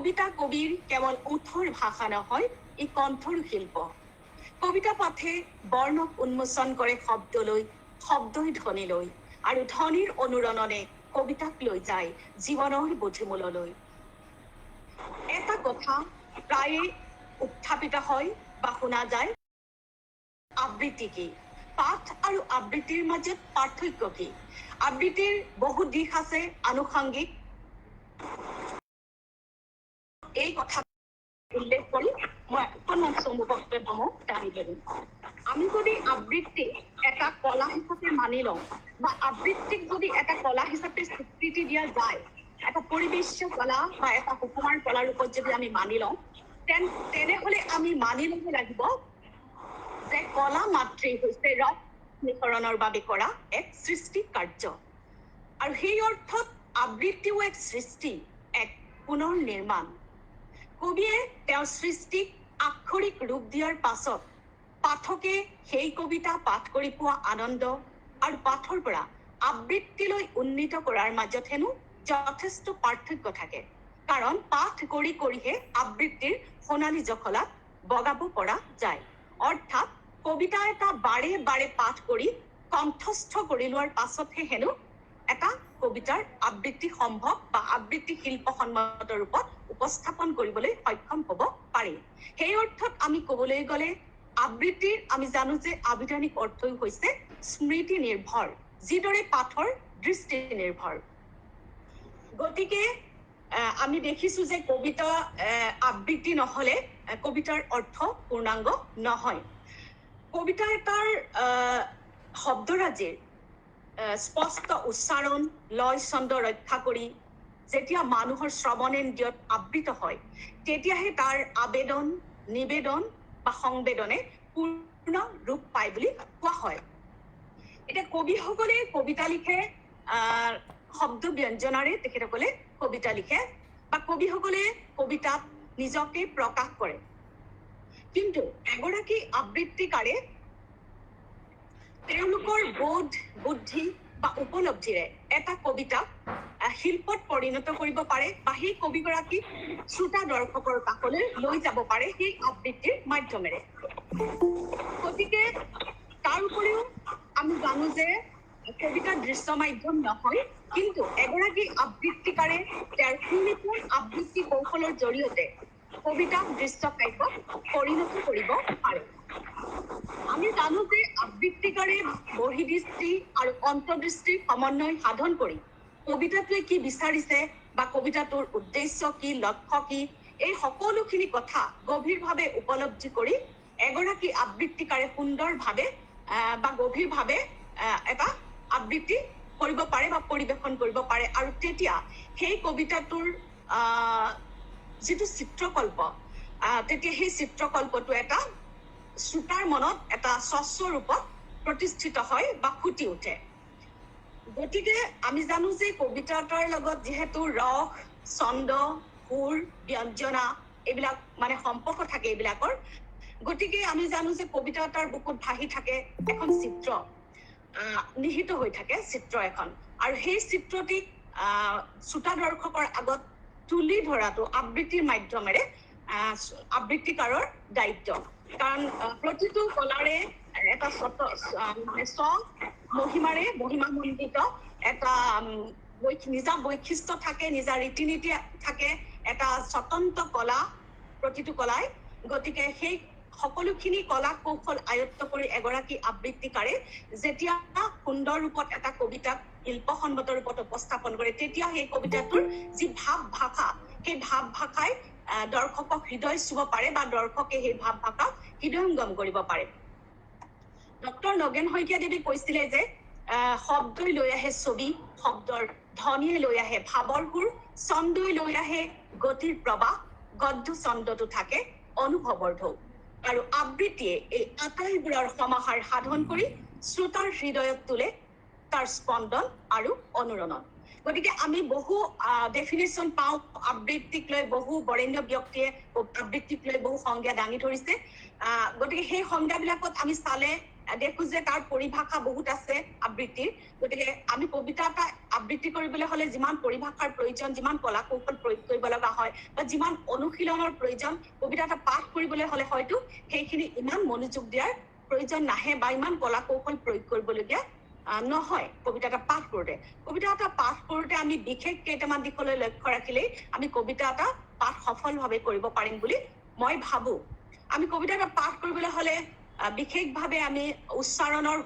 কবিতা কবিৰ কেৱল ওঠৰ ভাষা নহয়, ই কণ্ঠৰ শিল্প। কবিতা পাঠে বৰ্ণক উন্মোচন কৰে শব্দলৈ, শব্দই ধ্বনিলৈ, আৰু ধ্বনিৰ অনুৰণনে কবিতাক লৈ যায় জীৱনৰ বুদ্ধিমূললৈ। এটা কথা প্ৰায়ে উত্থাপিত হয় বা শুনা যায়, আবৃত্তি কি? পাঠ আৰু আবৃত্তিৰ মাজত পাৰ্থক্য কি? আবৃত্তিৰ বহু দিশ আছে আনুষংগিক। এই কথা উল্লেখ কৰি মই অকণমান চমু বক্তব্য দাঙি ধৰিম। আমি যদি আবৃত্তি এটা কলা হিচাপে মানি লওঁ বা আবৃত্তিক যদি এটা কলা হিচাপে স্বীকৃতি দিয়া যায়, এটা পৰিবেশ্য কলা বা এটা সুকুমাৰ কলা ৰূপত যদি আমি মানি লওঁ, তেনেহলে আমি মানি ল'ব লাগিব যে কলা মাতৃ হৈছে ৰস নিঃসৰণৰ বাবে কৰা এক সৃষ্টি কাৰ্য। আৰু সেই অৰ্থত আবৃত্তিও এক সৃষ্টি, এক পুনৰ নিৰ্মাণ। কবিয়ে তেওঁৰ সৃষ্টিক আক্ষৰিক ৰূপ দিয়াৰ পাছত পাঠকে সেই কবিতা পাঠ কৰি পোৱা আনন্দ আৰু পাঠৰ পৰা আবৃত্তিলৈ উন্নীত কৰাৰ মাজত হেনো যথেষ্ট পাৰ্থক্য থাকে। কাৰণ পাঠ কৰি কৰিহে আবৃত্তিৰ সোণালী জখলাত বগাব পৰা যায়। অৰ্থাৎ কবিতা এটা বাৰে বাৰে পাঠ কৰি কণ্ঠস্থ কৰি লোৱাৰ পাছতহে হেনো এটা কবিতাৰ আবৃত্তি সম্ভৱ বা আবৃত্তি শিল্পসন্মত ৰূপত উপস্থাপন কৰিবলৈ সক্ষম হ'ব পাৰি। সেই অৰ্থত আমি ক'বলৈ গ'লে আবৃত্তিৰ আমি জানো যে আবিধানিক অৰ্থই হৈছে স্মৃতি নিৰ্ভৰ, যিদৰে পাঠৰ দৃষ্টি নিৰ্ভৰ। গতিকে আমি দেখিছো যে কবিতা আবৃত্তি নহলে কবিতাৰ অৰ্থ পূৰ্ণাংগ নহয়। কবিতা এটাৰ শব্দৰাজিৰ স্পষ্ট উচ্চাৰণ, লয় ছন্দ ৰক্ষা কৰি যেতিয়া মানুহৰ শ্ৰৱণেন্দ্ৰিয়ত আবৃত হয়, তেতিয়াহে তাৰ আবেদন, নিবেদন বা সংবেদনে পূৰ্ণ ৰূপ পায় বুলি কোৱা হয়। এতিয়া কবিসকলে কবিতা লিখে, শব্দ ব্যঞ্জনাৰে তেখেতসকলে কবিতা লিখে বা কবিসকলে কবিতাত নিজকে প্ৰকাশ কৰে। কিন্তু এগৰাকী আবৃত্তিকাৰে তেওঁলোকৰ বোধ, বুদ্ধি বা উপলব্ধিৰে এটা কবিতাক শিল্পত পৰিণত কৰিব পাৰে বা সেই কবিগৰাকীক শ্ৰোতা দৰ্শকৰ কাষলৈ লৈ যাব পাৰে সেই আবৃত্তিৰ মাধ্যমেৰে। গতিকে তাৰ উপৰিও আমি জানো যে কবিতা দৃশ্য মাধ্যম নহয়, কিন্তু এগৰাকী আবৃত্তিকাৰে তেওঁৰ সুনিপুণ আবৃত্তি কৌশলৰ জৰিয়তে কবিতাক দৃশ্য কাব্যত পৰিণত কৰিব পাৰে। আমি জানো যে আবৃত্তিকাৰে বহিদৃষ্টি আৰু অন্তৰ্দৃষ্টিৰ সমন্বয় সাধন কৰি কবিতাটোৱে কি বিচাৰিছে বা কবিতাটোৰ উদ্দেশ্য কি, লক্ষ্য কি, এই সকলোখিনি কথা গভীৰভাৱে উপলব্ধি কৰি এগৰাকী আবৃত্তিকাৰে সুন্দৰভাৱে বা গভীৰভাৱে এটা আবৃত্তি কৰিব পাৰে বা পৰিবেশন কৰিব পাৰে। আৰু তেতিয়া সেই কবিতাটোৰ যিটো চিত্ৰকল্প, তেতিয়া সেই চিত্ৰকল্পটো এটা শ্ৰোতাৰ মনত এটা স্বচ্ছ ৰূপত প্ৰতিষ্ঠিত হয় বা ফুটি উঠে। গতিকে আমি জানো যে কবিতা এটাৰ লগত যিহেতু ৰস, ছন্দ, সুৰ, ব্যঞ্জনা এইবিলাক মানে সম্পৰ্ক থাকে এইবিলাকৰ, গতিকে আমি জানো যে কবিতা এটাৰ বুকুত ভাহি থাকে এখন চিত্ৰ, নিহিত হৈ থাকে চিত্ৰ এখন। আৰু সেই চিত্ৰটিক শ্ৰোতা দৰ্শকৰ আগত তুলি ধৰাটো আবৃত্তিৰ মাধ্যমেৰে আবৃত্তিকাৰৰ দায়িত্ব। কাৰণ প্ৰতিটো কলাৰে এটা মহিমামণ্ডিত এটা নিজা বৈশিষ্ট্য থাকে, নিজা ৰীতি নীতি থাকে, এটা স্বতন্ত্ৰ কলা প্ৰতিটো কলাই। গতিকে সেই সকলোখিনি কলা কৌশল আয়ত্ত কৰি এগৰাকী আবৃত্তিকাৰে যেতিয়া সুন্দৰ ৰূপত এটা কবিতাক শিল্পসন্মত ৰূপত উপস্থাপন কৰে, তেতিয়া সেই কবিতাটোৰ যি ভাৱ ভাষা, সেই ভাৱ ভাষাই দৰ্শকক হৃদয় চুব পাৰে বা দৰ্শকে সেই ভাৱ ভাষাক হৃদয়ংগম কৰিব পাৰে। ডক্টৰ নগেন শইকীয়াদেৱে কৈছিলে যে শব্দই লৈ আহে ছবি, শব্দৰ ধ্বনিয়ে লৈ আহে ভাৱৰ সুৰ, ছন্দই লৈ আহে গতিৰ প্ৰবাহ, গদ্য ছন্দটো থাকে অনুভৱৰ ঢৌ। আৰু আবৃত্তিয়ে এই আটাইবোৰৰ সমাহাৰ সাধন কৰি শ্ৰোতাৰ হৃদয়ত তোলে তাৰ স্পন্দন আৰু অনুৰণন। গতিকে আমি বহু ডেফিনেশ্যন পাওঁ আবৃত্তিক লৈ, বহু বৰেণ্য ব্যক্তিয়ে আবৃত্তিক লৈ বহু সংজ্ঞা দাঙি ধৰিছে। গতিকে সেই সংজ্ঞাবিলাকত আমি চালে দেখো যে তাৰ পৰিভাষা বহুত আছে আবৃত্তিৰ গতিকে আমি কবিতা এটা আবৃত্তি কৰিবলৈ হলে যিমান পৰিভাষাৰ প্ৰয়োজন যিমান কলা কৌশল প্ৰয়োগ কৰিব লগা হয় বা যিমান অনুশীলনৰ প্ৰয়োজন কবিতা এটা পাঠ কৰিবলৈ হলে হয়তো সেইখিনি ইমান মনোযোগ দিয়াৰ প্ৰয়োজন নাহে বা ইমান কলা কৌশল প্ৰয়োগ কৰিবলগীয়া নহয় কবিতা এটা পাঠ কৰোঁতে আমি বিশেষ কেইটামান দিশলৈ লক্ষ্য ৰাখিলেই আমি কবিতা এটা পাঠ সফলভাৱে কৰিব পাৰিম বুলি মই ভাবো আমি কবিতা এটা পাঠ কৰিবলৈ হলে বিশেষভাৱে আমি উচ্চাৰণৰ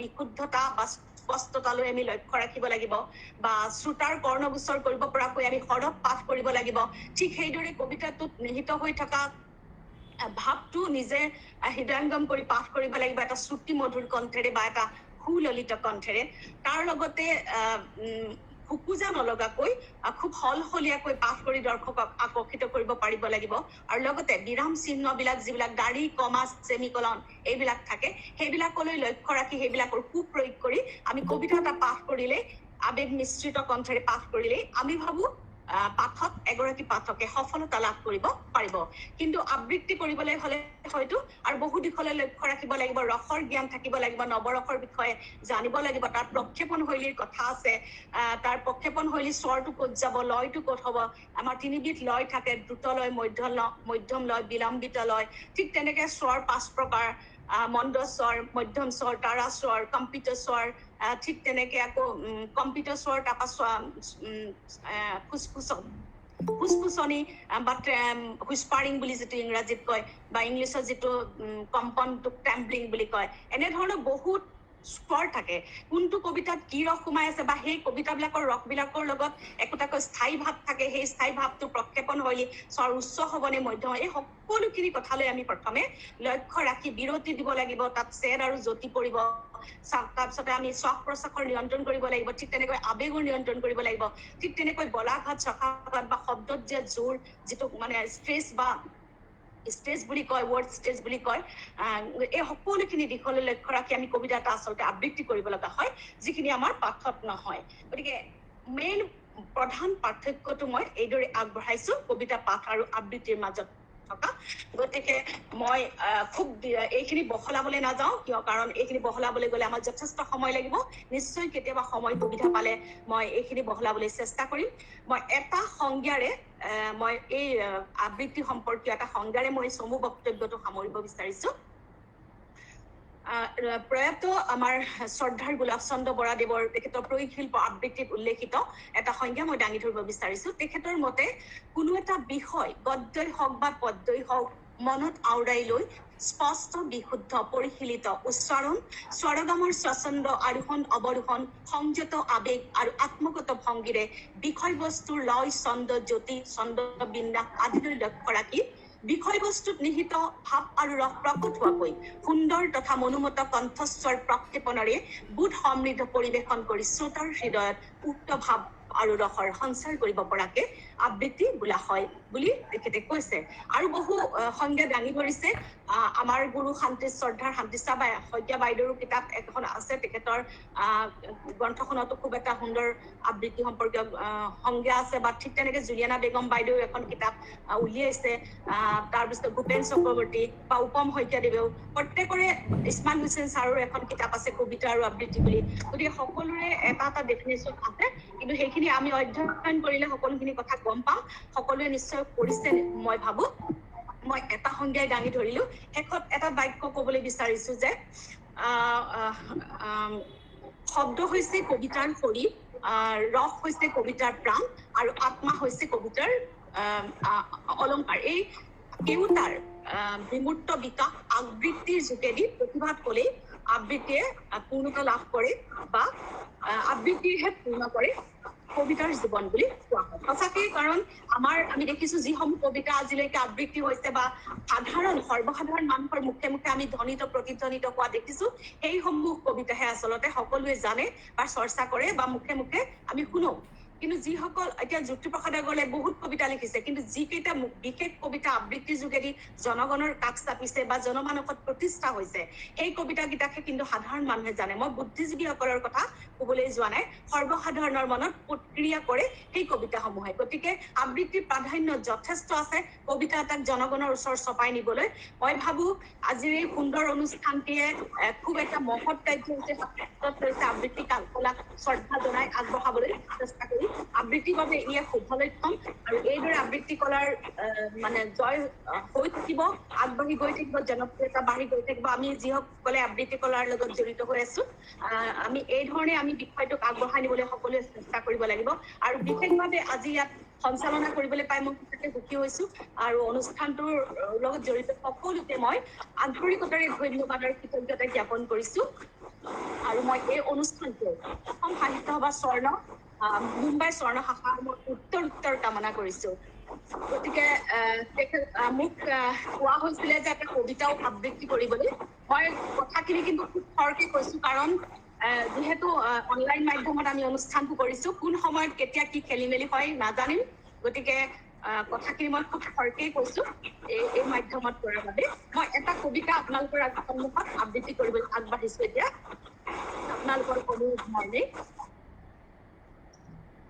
বিশুদ্ধতা বা স্পষ্টতালৈ আমি লক্ষ্য ৰাখিব লাগিব বা শ্ৰোতাৰ কৰ্ণগোচৰ কৰিব পৰাকৈ আমি সৰব পাঠ কৰিব লাগিব ঠিক সেইদৰে কবিতাটোত নিহিত হৈ থকা ভাৱটো নিজে হৃদয়ংগম কৰি পাঠ কৰিব লাগিব এটা শ্ৰুতি মধুৰ কণ্ঠেৰে বা এটা সুললিত কণ্ঠেৰে তাৰ লগতে খুকুজা নলগাকৈ খুব হলহলীয়াকৈ পাঠ কৰি দৰ্শকক আকৰ্ষিত কৰিব পাৰিব লাগিব আৰু লগতে বিৰাম চিহ্নবিলাক যিবিলাক দাঢ়ি কমা সেমিকলন এইবিলাক থাকে সেইবিলাকলৈ লক্ষ্য ৰাখি সেইবিলাকৰ সুপ্ৰয়োগ কৰি আমি কবিতা এটা পাঠ কৰিলে আবেগ মিশ্ৰিত কণ্ঠেৰে পাঠ কৰিলে আমি ভাবো পাঠক এগৰাকী পাঠকে সফলতা লাভ কৰিব পাৰিব কিন্তু আবৃত্তি কৰিবলৈ হলে হয়তো আৰু বহু দিশলৈ লক্ষ্য ৰাখিব লাগিব ৰসৰ জ্ঞান থাকিব লাগিব নৱৰসৰ বিষয়ে জানিব লাগিব তাৰ প্ৰক্ষেপণ শৈলীৰ কথা আছে তাৰ প্ৰক্ষেপণ শৈলী স্বৰটো ক'ত যাব লয়টো ক'ত হ'ব আমাৰ তিনিবিধ লয় থাকে দ্ৰুত লয় মধ্যম লয় বিলম্বিত লয় ঠিক তেনেকে স্বৰ 5 প্ৰকাৰ মন্দ স্বৰ মধ্যম স্বৰ তাৰা স্বৰ কম্পিত স্বৰ ঠিক তেনেকে আকৌ কম্পিত স্বৰ তাৰপা ফুসফুসনি বা হুইস্পাৰিং বুলি যেটো ইংৰাজীত কয় বা ইংলিছত যেটো কম্পনটোক ট্যাম্বলিং বুলি কয় এনে ধৰণৰ বহুত স্বৰ থাকে কোনটো কবিতাত কি ৰস সোমাই আছে বা সেই কবিতাবিলাকৰ ৰসবিলাকৰ লগত একোটাকৈ স্থায়ী ভাৱ থাকে সেই স্থায়ী ভাৱটো প্ৰক্ষেপণ হলি স্বৰ উচ্চ হ'বনে মধ্যম এই সকলোখিনি কথালৈ আমি প্ৰথমে লক্ষ্য ৰাখি বিৰতি দিব লাগিব তাত চেৰ আৰু জ্যোতি পৰিব তাৰপিছতে আমি শ্বাস প্ৰশ্বাসৰ নিয়ন্ত্ৰণ কৰিব লাগিব ঠিক তেনেকৈ আবেগৰ নিয়ন্ত্ৰণ কৰিব লাগিব ঠিক তেনেকৈ বলাঘাত চকাঘাত বা শব্দত যে জোৰ যেটো মানে স্টেজ বুলি কয় ৱৰ্ড স্টেজ বুলি কয় এই সকলোখিনি দিশলৈ লক্ষ্য ৰাখি আমি কবিতা এটা আচলতে আবৃত্তি কৰিব লগা হয় যিখিনি আমাৰ পাঠত নহয় গতিকে মেইন প্ৰধান পাৰ্থক্যটো মই এইদৰে আগবঢ়াইছো কবিতা পাঠ আৰু আবৃত্তিৰ মাজত থকা গতিকে মই খুব এইখিনি বহলাবলৈ নাযাওঁ কিয় কাৰণ এইখিনি বহলাবলৈ গ'লে আমাৰ যথেষ্ট সময় লাগিব নিশ্চয় কেতিয়াবা সময় সুবিধা পালে মই এইখিনি বহলাবলৈ চেষ্টা কৰিম মই এটা সংজ্ঞাৰে মই এই আবৃত্তি সম্পৰ্কীয় এটা সংজ্ঞাৰে মই চমু বক্তব্যটো সামৰিব বিচাৰিছো প্ৰয়াত আমাৰ শ্ৰদ্ধাৰ গোলাপ চন্দ্ৰ বৰাদেৱৰ তেখেতৰ প্ৰয়োগ শিল্প আবৃত্তিত উল্লেখিত এটা সংজ্ঞা মই দাঙি ধৰিব বিচাৰিছো তেখেতৰ মতে কোনো এটা বিষয় গদ্যই হওক বা পদ্যই হওক মনত আওৰাই লৈ স্পষ্ট বিশুদ্ধ পৰিশীলিত উচ্চাৰণ স্বৰগমৰ স্বচ্ছন্দ আৰোহণ অৱৰোহণ সংযত আবেগ আৰু আত্মগত ভংগীৰে বিষয়বস্তুৰ লয় ছন্দ জ্যোতি ছন্দ বিন্যাস আদিলৈ লক্ষ্য ৰাখি বিষয়বস্তুত নিহিত ভাৱ আৰু ৰস প্ৰকট হোৱাকৈ সুন্দৰ তথা মনোমত কণ্ঠস্বৰ প্ৰক্ষেপণৰে বোধ সমৃদ্ধ পৰিৱেশন কৰি শ্ৰোতাৰ হৃদয়ত উক্ত ভাৱ আৰু ৰসৰ সঞ্চাৰ কৰিব পৰাকে আবৃত্তি বোলা হয় বুলি তেখেতে কৈছে আৰু বহু সংজ্ঞা দাঙি ধৰিছে আমাৰ গুৰু শান্তি শ্ৰদ্ধাৰ শান্তিছা শইকীয়া বাইদেউৰ কিতাপ এখন আছে তেখেতৰ গ্ৰন্থখনতো খুব এটা সুন্দৰ আবৃত্তি সম্পৰ্কীয় সংজ্ঞা আছে বা ঠিক তেনেকে জুলিয়ানা বেগম বাইদেউ এখন কিতাপ উলিয়াইছে তাৰপিছত ভূপেন চক্ৰৱৰ্তী বা উপম শইকীয়াদেৱেও প্ৰত্যেকৰে ইছমান হুছেইন ছাৰৰ এখন কিতাপ আছে কবিতা আৰু আবৃত্তি বুলি গতিকে সকলোৰে এটা এটা ডেফিনেশ্যন আছে কিন্তু সেইখিনি আমি অধ্যয়ন কৰিলে সকলোখিনি কথা গম পাম সকলোৱে নিশ্চয় কৰিছে মই ভাবো মই এটা সংজ্ঞাই দাঙি ধৰিলো শেষত এটা বাক্য ক'বলৈ বিচাৰিছো যে শব্দ হৈছে কবিতাৰ শৰীৰ ৰস হৈছে কবিতাৰ প্ৰাণ আৰু আত্মা হৈছে কবিতাৰ অলংকাৰ এই কেউটাৰ বিমূৰ্ত বিকাশ আবৃত্তিৰ যোগেদি প্ৰতিভাত হ'লেই আবৃত্তিয়ে পূৰ্ণতা লাভ কৰে বা আবৃত্তিহে পূৰ্ণ কৰে কবিতাৰ জীৱন বুলি কোৱা হয় সঁচাকৈ কাৰণ আমি দেখিছো যিসমূহ কবিতা আজিলৈকে আবৃত্তি হৈছে বা সৰ্বসাধাৰণ মানুহৰ মুখে মুখে আমি ধ্বনিত প্ৰতিধ্বনিত হোৱা দেখিছো সেইসমূহ কবিতাহে আচলতে সকলোৱে জানে বা চৰ্চা কৰে বা মুখে মুখে আমি শুনো কিন্তু যিসকল এতিয়া জ্যোতিপ্ৰসাদ আগৰৱালাই বহুত কবিতা লিখিছে, কিন্তু যিকেইটা বিশেষ কবিতা আবৃত্তিৰ যোগেদি জনগণৰ কাষ চাপিছে বা জনমানসত প্ৰতিষ্ঠা হৈছে, সেই কবিতাকেইটাকে কিন্তু সাধাৰণ মানুহে জানে। মই বুদ্ধিজীৱীসকলৰ কথা ক'বলৈ যোৱা নাই, সৰ্বসাধাৰণৰ মনত প্ৰক্ৰিয়া কৰে সেই কবিতাসমূহে। গতিকে আবৃত্তিৰ প্ৰাধান্য যথেষ্ট আছে কবিতা এটাক জনগণৰ ওচৰ চপাই নিবলৈ। মই ভাবো আজিৰ এই সুন্দৰ অনুষ্ঠানটিয়ে খুব এটা মহৎ কাৰ্যসূচী হাতত লৈছে আবৃত্তি কলাক শ্ৰদ্ধা জনাই আগবঢ়াবলৈ চেষ্টা কৰি। আবৃত্তিৰ বাবে ই এক শুভ লক্ষণ, আৰু এইদৰে আবৃত্তি কলাৰ মানে জয় হৈ থাকিব, আগবাঢ়ি গৈ থাকিব, জনপ্ৰিয়তা বাঢ়ি গৈ থাকিব। আমি যিসকলে আবৃত্তি কলাৰ লগত জড়িত হৈ আছো, আমি এই ধৰণে আমি বিষয়টোক আগবঢ়াই নিবলৈ সকলোৱে চেষ্টা কৰিব লাগিব। আৰু বিশেষভাৱে আজি ইয়াত সঞ্চালনা কৰিবলৈ পাই মই সঁচাকে সুখী হৈছো, আৰু অনুষ্ঠানটোৰ লগত জড়িত সকলোকে মই আন্তৰিকতাৰে ধন্যবাদ আৰু কৃতজ্ঞতা জ্ঞাপন কৰিছো। আৰু মই এই অনুষ্ঠানটো অসম সাহিত্য সভা স্বৰ্ণ, মুম্বাই স্বৰ্ণ শাখা মই উত্তৰ কামনা কৰিছো। গতিকে মোক কোৱা হৈছিলে যে এটা কবিতাও আবৃত্তি কৰিবলৈ। মই কথাখিনি কিন্তু খুব খৰকে কৈছো, কাৰণ যিহেতু অনলাইন মাধ্যমত আমি অনুষ্ঠানটো কৰিছো, কোন সময়ত কেতিয়া কি খেলি মেলি হয় নাজানিম। গতিকে কথাখিনি মই খুব খৰকেই কৈছো এই মাধ্যমত কৰাৰ বাবে। মই এটা কবিতা আপোনালোকৰ সন্মুখত আবৃত্তি কৰিবলৈ আগবাঢ়িছো এতিয়া, আপোনালোকৰ অনুৰোধ মৰ্মে।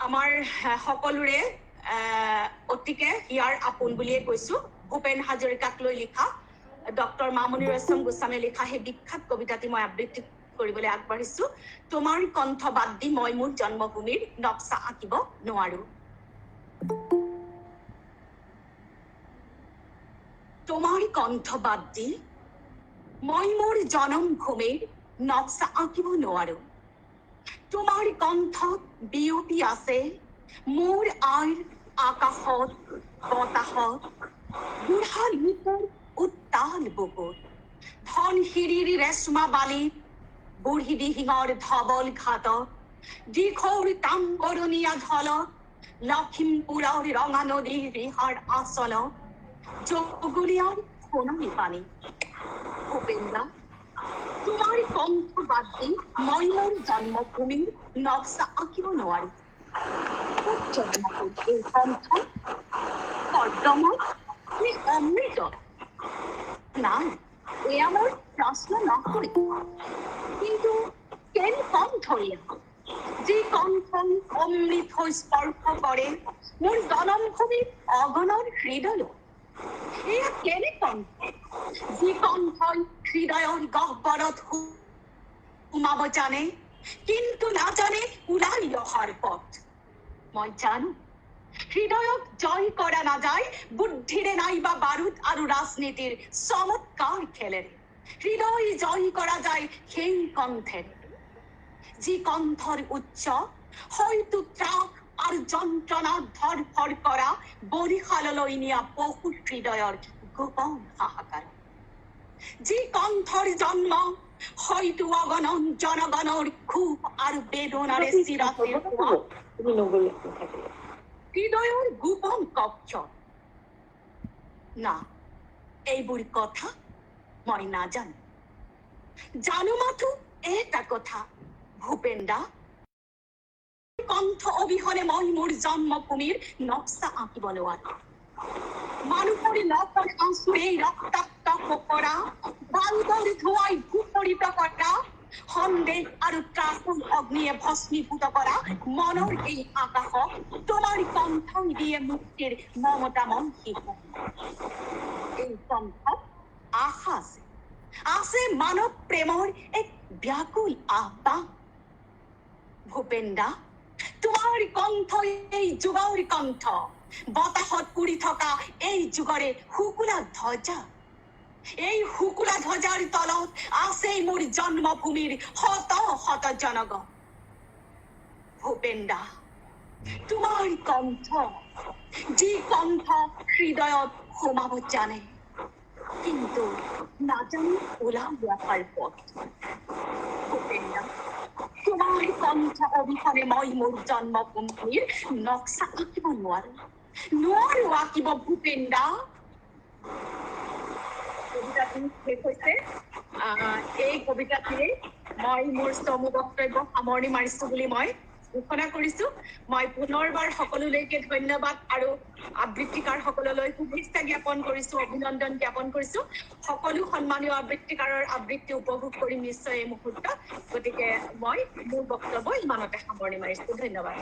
আমাৰ সকলোৰে অতিকে হিয়াৰ আপোন বুলিয়ে কৈছো, ভূপেন হাজৰিকাক লৈ লিখা, ডক্টৰ মামণি ৰয়ছম গোস্বামীয়ে লিখা সেই বিখ্যাত কবিতাটি মই আবৃত্তি কৰিবলৈ আগবাঢ়িছো। তোমাৰ কণ্ঠ বাদ দি মই মোৰ জন্মভূমিৰ নক্সা আঁকিব নোৱাৰো। তোমাৰ কণ্ঠ বাদ দি মই মোৰ জনমভূমিৰ নক্সা আঁকিব নোৱাৰো। তোমাৰ কণ্ঠত বিয়পি আছে মোৰ আইৰ আকাশত বতাহত, বুঢ়া লোকৰ উত্তাল বুকুত, ধনশিৰিৰ ৰেশ্মা বালিত, বুঢ়ী দিহিঙৰ ধবল ঘাটত, দিখৌৰ তাম্বৰণীয়া ঢলত, লখিমপুৰৰ ৰঙা নদীৰ ৰিহাৰ আচলত, জগলীয়াৰ সোণালী পানী। ভূপেন্দ্ৰ, তোমাৰ কণ্ঠ বাদ দি মই মোৰ জন্মভূমিৰ নক্সা আঁকিব নোৱাৰো। এই কণ্ঠ কৰ্দমত নে অমৃতত? নাই, এয়া মোৰ প্ৰশ্ন নহয়, কিন্তু কেনে কণ্ঠৰে যি কণ্ঠই অমৃত হৈ স্পৰ্শ কৰে মোৰ জনমভূমিৰ অগণৰ হৃদয়। এয়া কেনে কণ্ঠ যি কণ্ঠই হৃদয়ৰ গহ্বৰত সোমাব জানে, কিন্তু নাজানে ওলাই অহাৰ পথ। মই জানো হৃদয়ক জয় কৰা নাযায় বুদ্ধিৰে নাইবা বাৰুদ আৰু ৰাজনীতিৰ চমৎকাৰ খেলেৰে। হৃদয় জয় কৰা যায় সেই কণ্ঠেৰে, যি কণ্ঠৰ উচ্চ হয়তো ত্ৰাস আৰু যন্ত্ৰণাত ধৰফৰ কৰা বৰিশাললৈ নিয়া বহু হৃদয়ৰ গোপন হাহাকাৰ। যি কণ্ঠৰ জন্ম হয়তো অগণন জনগণৰ ক্ষোভ আৰু বেদনাৰে চিৰাতিৰ হৃদয়ৰ গোপন কক্ষ। না, এইবোৰ কথা মই নাজানো। জানো মাথো এটা কথা, ভূপেন্দ্ৰ, কণ্ঠ অবিহনে মই মোৰ জন্মভূমিৰ নক্সা আঁকিব নোৱাৰো। মানুহৰ নকৰ আঁচুৰে ৰক্তাক্ত কৰা, বাৰুদৰ ধোঁৱাই বিপৰীত কৰা, সন্দেহ আৰু ত্ৰাসৰ অগ্নিয়ে ভস্মীভূত কৰা মনৰ এই আকাশক তোমাৰ কণ্ঠই দিয়ে মুক্তিৰ মমতাময় শিশু। এই কণ্ঠত আশা আছে, আছে মানৱ প্ৰেমৰ এক ব্যাকুল আহ্বান। ভূপেন্দ্ৰ, তোমাৰ কণ্ঠই এই যুগৰ কণ্ঠ, বতাহত উৰি থকা এই যুগৰে শুকুলা ধ্বজা। এই শুকুলা ধ্বজাৰ তলত আছে মোৰ জন্মভূমিৰ শত শত জনগণ। ভূপেন্দ্ৰ, তোমাৰ কণ্ঠ, যি কণ্ঠ হৃদয়ত সোমাব জানে, কিন্তু নাজানে ওলাই অহাৰ পথ। ভূপেন্দ্ৰ, তোমাৰ কণ্ঠ অবিহনে মই মোৰ জন্মভূমিৰ নক্সা আঁকিব নোৱাৰো। নোৱাৰো আঁকিব ভূপেন্দ্ৰ। কবিতাটি শেষ হৈছে। এই কবিতাটিৰে মই মোৰ চমু বক্তব্য সামৰণি মাৰিছো বুলি মই ঘোষণা কৰিছো। মই পুনৰবাৰ সকলোলৈকে ধন্যবাদ আৰু আবৃত্তিকাৰসকললৈ শুভেচ্ছা জ্ঞাপন কৰিছো, অভিনন্দন জ্ঞাপন কৰিছো। সকলো সন্মানীয় আবৃত্তিকাৰৰ আবৃত্তি উপভোগ কৰিম নিশ্চয় এই মুহূৰ্ত। গতিকে মই মোৰ বক্তব্য ইমানতে সামৰণি মাৰিছো। ধন্যবাদ।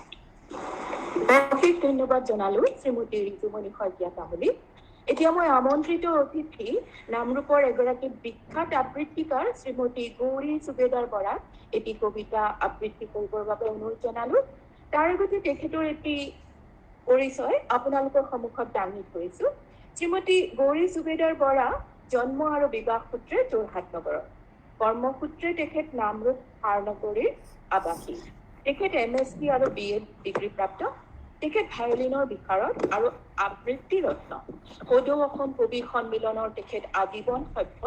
অশেষ ধন্যবাদ জনালো শ্ৰীমতী ঋতুমণি শইকীয়া তামুলী। এতিয়া মই আমন্ত্ৰিত অতিথি নামৰূপৰ এগৰাকী বিখ্যাত আবৃত্তিকাৰ শ্ৰীমতী গৌৰী সুবেদাৰ বৰা এটি কবিতা আবৃত্তি কৰিবৰ বাবে অনুৰোধ জনালো। তাৰ আগতে তেখেতৰ এটি পৰিচয় আপোনালোকৰ সন্মুখত দাঙি ধৰিছো। শ্ৰীমতী গৌৰী সুবেদাৰ বৰা জন্ম আৰু বিবাহ সূত্ৰে যোৰহাট নগৰৰ। কৰ্মসূত্ৰে তেখেত নামৰূপ সাৰনগৰীৰ আৱাসী। তেখেত MSc আৰু BA ডিগ্ৰী প্ৰাপ্ত। তেখেত ভায়লিনৰ বিশাৰদ আৰু আবৃত্তি ৰত্ন। সদৌ অসম কবি সন্মিলনৰ তেখেত আজীৱন সভ্য।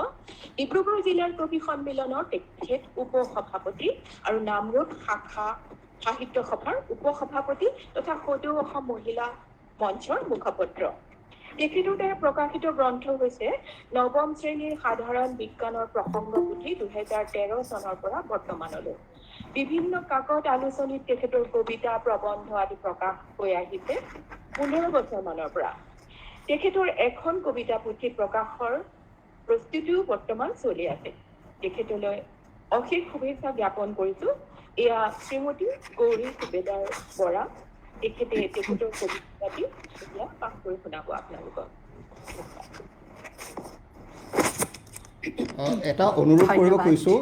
ডিব্ৰুগড় জিলাৰ কবি সন্মিলনৰ তেখেত উপ-সভাপতি আৰু নামৰূপ শাখা সাহিত্য সভাৰ উপ-সভাপতি তথা সদৌ অসম মহিলা মঞ্চৰ মুখপত্ৰ। তেখেতৰ দ্বাৰা প্ৰকাশিত গ্ৰন্থ হৈছে নৱম শ্ৰেণীৰ সাধাৰণ বিজ্ঞানৰ প্ৰসংগ পুথি 2013 চনৰ পৰা বৰ্তমানলৈ। বিভিন্ন কাকত আলোচনীত তেখেতৰ কবিতা প্ৰবন্ধ আদি প্ৰকাশ হৈ আহিছে 15 বছৰ মানৰ পৰা। তেখেতৰ এখন কবিতা পুথি প্ৰকাশৰ প্ৰস্তুতিও বৰ্তমান চলি আছে। তেখেতলৈ অশেষ শুভেচ্ছা জ্ঞাপন কৰিছো। এয়া শ্ৰীমতী গৌৰী সুবেদাৰ বৰা। তেখেতে তেখেতৰ কবিতাটি এতিয়া পাঠ কৰি শুনাব আপোনালোকক। এটা অনুৰোধ কৰিব খুজিছোঁ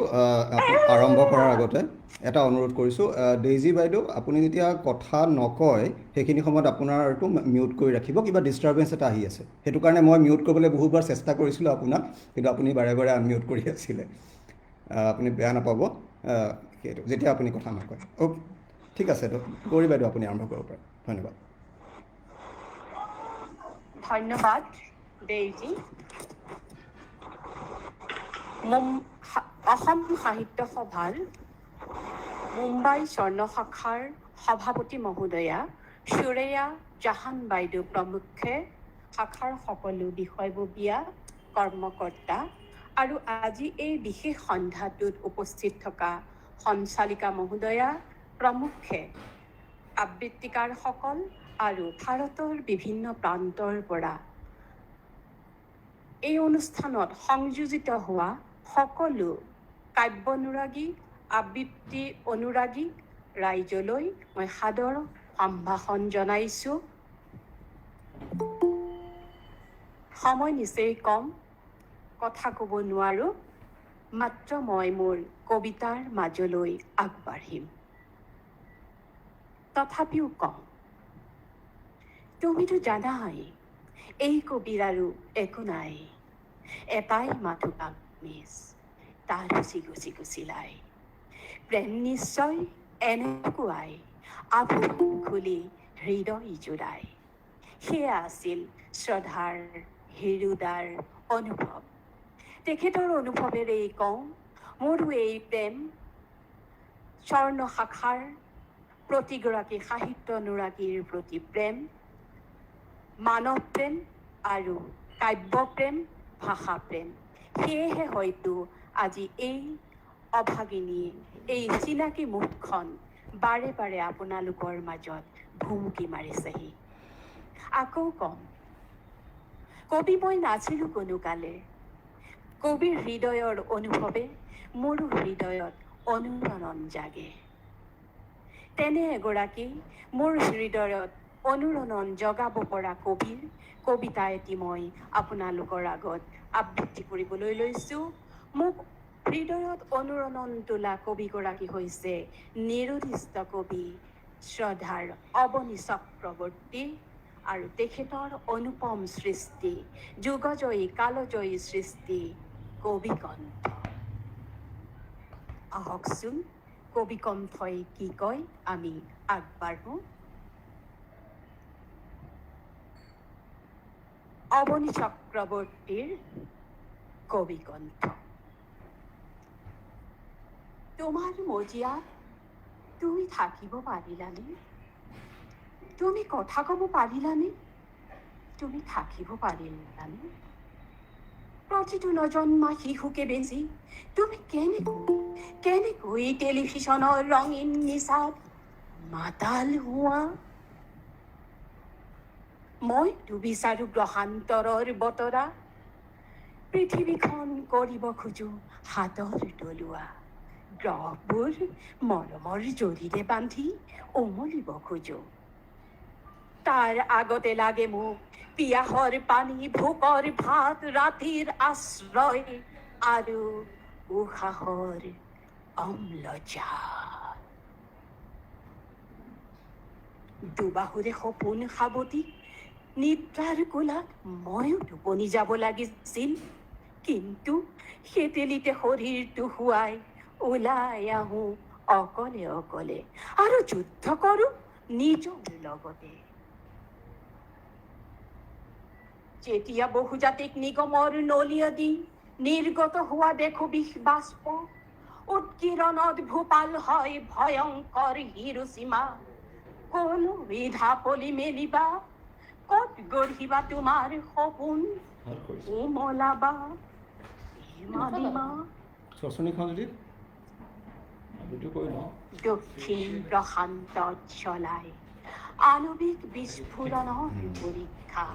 আৰম্ভ কৰাৰ আগতে এটা অনুৰোধ কৰিছোঁ। ডেইজি বাইদেউ, আপুনি যেতিয়া কথা নকয় সেইখিনি সময়ত আপোনাৰটো মিউট কৰি ৰাখিব। কিবা ডিষ্টাৰ্বেঞ্চ এটা আহি আছে, সেইটো কাৰণে মই মিউট কৰিবলৈ বহুতবাৰ চেষ্টা কৰিছিলোঁ আপোনাক, কিন্তু আপুনি বাৰে বাৰে আনমিউট কৰি আছিলে। আপুনি বেয়া নাপাব সেইটো, যেতিয়া আপুনি কথা নকয়। অ'কে, ঠিক আছে। গৌৰী বাইদেউ, আপুনি আৰম্ভ কৰিব পাৰে। ধন্যবাদ। ধন্যবাদ ডেইজি। অসম সাহিত্য সভাৰ মুম্বাই স্বৰ্ণ শাখাৰ সভাপতি মহোদয়া সুৰেয়া জাহান বাইদেউ প্ৰমুখ্যে শাখাৰ সকলো বিষয়ববীয়া কৰ্মকৰ্তা আৰু আজি এই বিশেষ সন্ধ্যাটোত উপস্থিত থকা সঞ্চালিকা মহোদয়া প্ৰমুখ্যে আবৃত্তিকাৰসকল আৰু ভাৰতৰ বিভিন্ন প্ৰান্তৰ পৰা এই অনুষ্ঠানত সংযোজিত হোৱা সকলো কাব্যানুৰাগী আবৃত্তি অনুৰাগী ৰাইজলৈ মই সাদৰ সম্ভাষণ জনাইছোঁ। সময় নিচেই কম, কথা ক'ব নোৱাৰোঁ, মাত্ৰ মই মোৰ কবিতাৰ মাজলৈ আগবাঢ়িম। তথাপিও কম, তুমিতো জানাই এই কবিৰ আৰু একো নাই, এটাই মাথো কামিজ তাৰ গুচি গুচিলাই। প্ৰেম নিশ্চয় এনেকুৱাই আভোৰ খুলি হৃদয় জোৰাই। সেয়া আছিল শ্ৰদ্ধাৰ হিৰুদাৰ অনুভৱ। তেখেতৰ অনুভৱেৰেই কওঁ, মোৰো এই প্ৰেম স্বৰ্ণ শাখাৰ প্ৰতিগৰাকী সাহিত্য অনুৰাগীৰ প্ৰতি প্ৰেম, মানৱ প্ৰেম আৰু কাব্য প্ৰেম, ভাষা প্ৰেম। সেয়েহে হয়তো আজি এই অভাগিনী, এই চিনাকি মুখখন বাৰে বাৰে আপোনালোকৰ মাজত ভুমুকি মাৰিছেহি। আকৌ কম, কবি মই নাছিলো কোনো কালে, কবিৰ হৃদয়ৰ অনুভৱে মোৰো হৃদয়ত অনুৰণন জাগে। তেনে এগৰাকী মোৰ হৃদয়ত অনুৰণন জগাব পৰা কবিৰ কবিতা এটি মই আপোনালোকৰ আগত আবৃত্তি কৰিবলৈ লৈছোঁ। মোক হৃদয়ত অনুৰণন তোলা কবিগৰাকী হৈছে নিৰুদ্দিষ্ট কবি শ্ৰদ্ধাৰ অৱনী চক্ৰৱৰ্তী আৰু তেখেতৰ অনুপম সৃষ্টি, যুগজয়ী কালজয়ী সৃষ্টি কবিকণ্ঠ। আহকচোন কবিকণ্ঠই কি কয় আমি আগবাঢ়ো। অৱনী চক্ৰৱৰ্তীৰ কবিকণ্ঠ। তোমাৰ মজিয়াত তুমি থাকিব পাৰিলানে? তুমি কথা ক'ব পাৰিলানে? তুমি থাকিব পাৰিলানে? প্ৰতিটো নজন্মা শিশুকে বেছি তুমি কেনেকৈ টেলিভিছনৰ ৰঙীন নিচাত মাতাল হোৱা মইতো বিচাৰো গ্ৰহান্তৰৰ বতৰা পৃথিৱীখন কৰিব খোজো হাতৰ তলুৱা গ্ৰহবোৰ মৰমৰ জৰিৰে বান্ধি উমলিব খোজো তাৰ আগতে লাগে মোক পিয়াহৰ পানী ভোকৰ ভাত ৰাতিৰ আশ্ৰয় আৰু উশাহৰ অম্লজান দুবাহুৰে সপোন সাৱটি নিদ্ৰাৰ কোলাত ময়ো টোপনি যাব লাগিছিল কিন্তু সেতেলিতে শৰীৰটো শুৱাই ওলাই আহোঁ অকলে অকলে আৰু যুদ্ধ কৰোঁ নিজৰ লগতে যেতিয়া বহুজাতিক নিগমৰ নলিয়া দি নিৰ্গত হোৱা দেখো বিষ বাষ্প উৎকিৰণত ভূপাল হয় ভয়ংকৰ হিৰোচিমা কোনো ঢাপলি মেলিবা ক'ত গঢ়িবা তোমাৰ সপোন উমলাবা হিমালিমা দক্ষিণ প্ৰশান্তত চলাই আণৱিক বিস্ফোৰণৰ পৰীক্ষা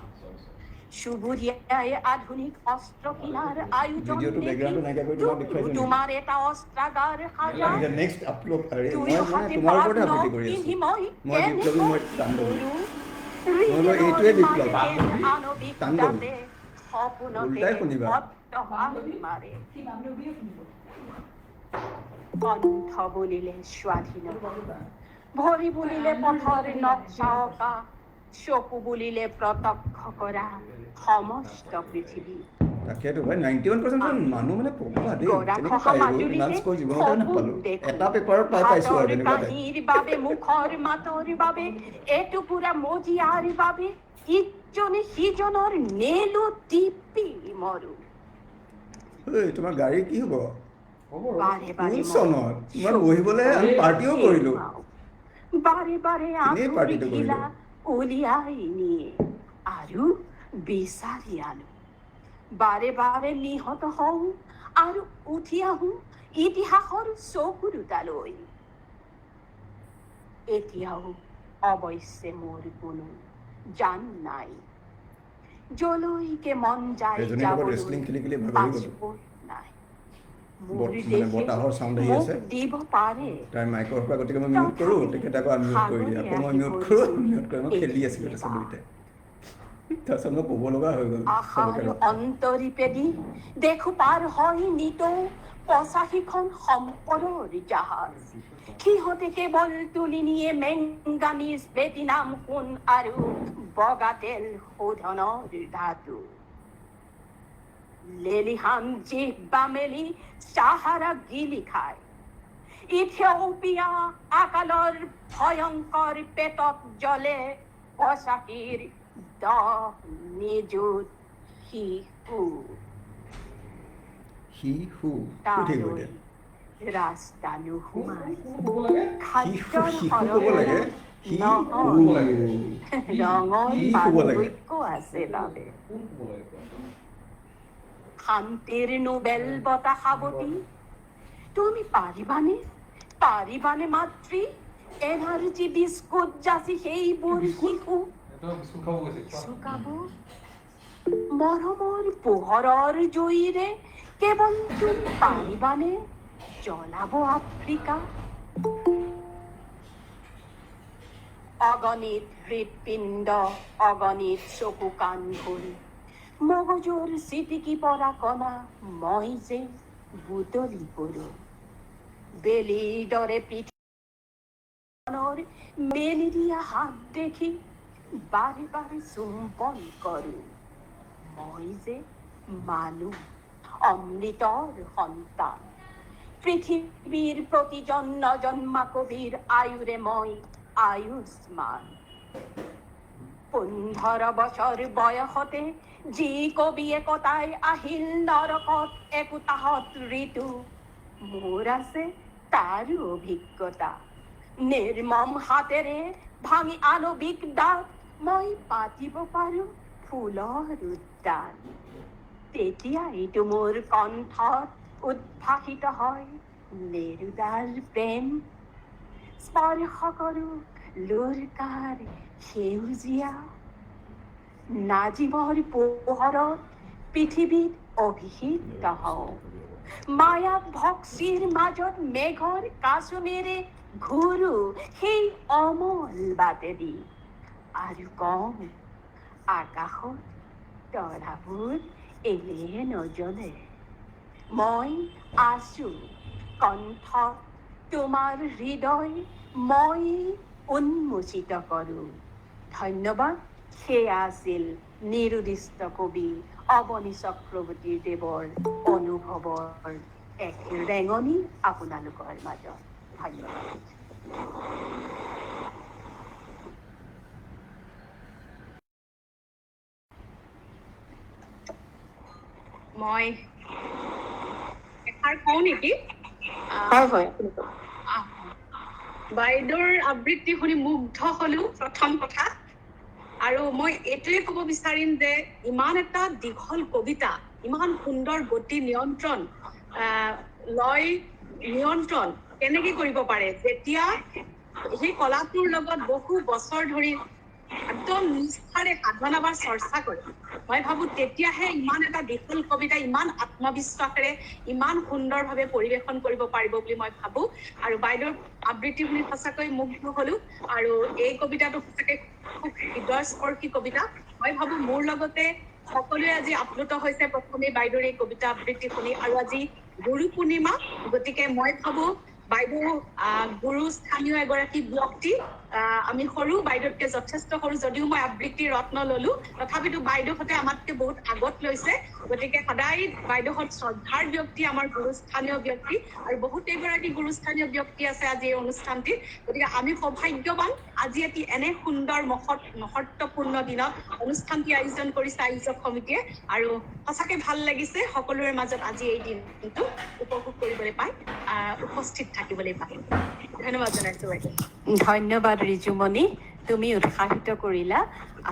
চুবুৰীয়াই আধুনিক অস্ত্ৰ কিনাৰ আয়োজন তোমাৰ এটা অস্ত্ৰাগাৰ সাজাই কণ্ঠ বুলিলে স্বাধীনতা ভৰি বুলিলে পথৰ নক্সা অঁকা চকু বুলিলে প্ৰত্যক্ষ কৰা সমস্ত পৃথিৱী তাকেতো ভাই 91% মানুহ মানে পগলা দেই কেনেকৈ পাই ইমান স্ক'ৰ জীৱনতে নাপালো এটা পেপাৰত পাইছো আৰু তেনেকুৱা কাহিৰ বাবে মুখৰ মাতৰ বাবে এইটো পুৰা মজিয়াৰ বাবে ইজনে সিজনৰ নেলু টিপি মৰো এই তোমাৰ গাড়ী কি হ'ব বাৰে বাৰে চনত মই বহিবলৈ আমি পাৰ্টিও কৰিলো বাৰে বাৰে আঁঠুৰিখিলা উলিয়াই নিয়ে আৰু বিচাৰি আনো বাৰে বাৰে নিহত হওঁ আৰু উঠি আহোঁ ইতিহাসৰ চকু দুটালৈ এতিয়াও অৱশ্যে মোৰ কোনো জান নাই যলৈকে মন যায় যাবলৈ পাছপোৰ্ট নাই মোৰ বতাহৰ চাউণ্ড আহি আছে দিব পাৰে তাই মাইকৰ পৰা গতিকে মই মিউট কৰোঁ তেখেতে আকৌ আনমিউট কৰি দিয়ে আকৌ মই মিউট কৰোঁ মই খেলি আছিলোঁ তাৰপিছত দুইটাই তাৰপিছত মই ক'ব লগা হৈ গ'ল আশাৰ অন্তৰীপেদি দেখো পাৰ হয় নিতৌ ৮৫খন সম্পদৰ জাহাজ সিহঁতে কেৱল তুলি নিয়ে মেংগানিজ প্লেটিনাম সোণ আৰু বগা তেল শোধনৰ ধাতু লেলিহান জিহ্বা মেলি চাহাৰা গিলি খায় ইথিওপিয়া আকালৰ ভয়ংকৰ পেটত জ্বলে ৮৫ৰ ১০ নিযুত শিশু শিশু ৰাস্তা নোসোমাই ৰঙৰ পাৰ্থক্য আছে বাবে শান্তিৰ নোবেল বঁটা সাৱটি তুমি পাৰিবানে মাতৃ এনাৰ্জি বিস্কুট যাচি সেইবোৰ শিশু চুকাব মৰমৰ পোহৰৰ জুইৰে কেৱল তুমি পাৰিবানে জ্বলাব আফ্ৰিকা অগণিত হৃদপিণ্ড অগণিত চকু কাণ ভৰি মগজুৰ চিটিকি পৰা কণা মই যে বুটলি পৰো বেলিৰ দৰে পৃথিৱীৰ মেলেৰিয়া হাত দেখি বাৰে বাৰে চুম্বন কৰো মই যে মানুহ অমৃতৰ সন্তান পৃথিৱীৰ প্ৰতিজন নজন্মা কবিৰ আয়ুৰে মই আয়ুষ্মান ১৫ বছৰ বয়সতে যি কবিয়ে কটাই আহিল নৰকত একোটাহত ঋতু মোৰ আছে তাৰো অভিজ্ঞতা নিৰ্মম হাতেৰে ভাঙি আণৱিক দাঁত মই পাতিব পাৰো ফুলৰ উদ্যান তেতিয়াইতো মোৰ কণ্ঠত উদ্ভাসিত হয় নেৰুদাৰ প্ৰেম স্পৰ্শ কৰো লুৰকাৰ সেউজীয়া নাজিবৰ পোহৰত পৃথিৱীত অভিষিক্ত হওঁ মায়া ভক্তিৰ মাজত মেঘৰ কাচুনেৰে ঘূৰো সেই অমল বাটেদি আৰু কওঁ আকাশত তৰাবোৰ এনে নজ্বলে মই আছো কণ্ঠ তোমাৰ হৃদয় মই উন্মোচিত কৰোঁ ধন্যবাদ সেয়া আছিল নিৰুদ্দিষ্ট কবি অৱনী চক্ৰৱৰ্তী দেৱৰ অনুভৱৰ এক ৰেঙনি আপোনালোকৰ মাজত ধন্যবাদ মই এষাৰ কওঁ নেকি হয় হয় বাইদেউৰ আবৃত্তি শুনি মুগ্ধ হলো প্ৰথম কথা আৰু মই এইটোৱে ক'ব বিচাৰিম যে ইমান এটা দীঘল কবিতা ইমান সুন্দৰ গতি নিয়ন্ত্ৰণ লয় নিয়ন্ত্ৰণ কেনেকৈ কৰিব পাৰে যেতিয়া সেই কলাটোৰ লগত বহু বছৰ ধৰি একদম নিষ্ঠাৰে সাধনা বা চৰ্চা কৰে মই ভাবো তেতিয়াহে ইমান এটা দীঘল কবিতা ইমান আত্মবিশ্বাসেৰে ইমান সুন্দৰভাৱে পৰিৱেশন কৰিব পাৰিব বুলি মই ভাবো আৰু বাইদেউৰ আবৃত্তি শুনি সঁচাকৈ মুগ্ধ হলো আৰু এই কবিতাটো সঁচাকৈ খুব হৃদয়স্পৰ্শী কবিতা মই ভাবো মোৰ লগতে সকলোৱে আজি আপ্লুত হৈছে প্ৰথমে বাইদেউৰ এই কবিতা আবৃত্তি শুনি আৰু আজি গুৰু পূৰ্ণিমা গতিকে মই ভাবো বাইদেউ গুৰু স্থানীয় এগৰাকী ব্যক্তি আমি সৰু বাইদেউতকে যথেষ্ট সৰু যদিও মই আবৃত্তিৰ ৰত্ন ললো তথাপিতো বাইদেউহঁতে আমাতকে বহুত আগত লৈছে গতিকে সদায় বাইদেউহঁত শ্ৰদ্ধাৰ ব্যক্তি আমাৰ গুৰুস্থানীয় ব্যক্তি আৰু বহুত এগৰাকী গুৰুস্থানীয় ব্যক্তি আছে আজি এই অনুষ্ঠানটিত গতিকে আমি সৌভাগ্যৱান আজি এটি এনে সুন্দৰ মহত্বপূৰ্ণ দিনত অনুষ্ঠানটি আয়োজন কৰিছে আয়োজক সমিতিয়ে আৰু সঁচাকৈ ভাল লাগিছে সকলোৰে মাজত আজি এই দিনটো উপভোগ কৰিবলৈ পাই উপস্থিত থাকিবলৈ পাই ধন্যবাদ জনাইছো বাইদেউ ধন্যবাদ ৰিজুমণি তুমি উৎসাহিত কৰিলা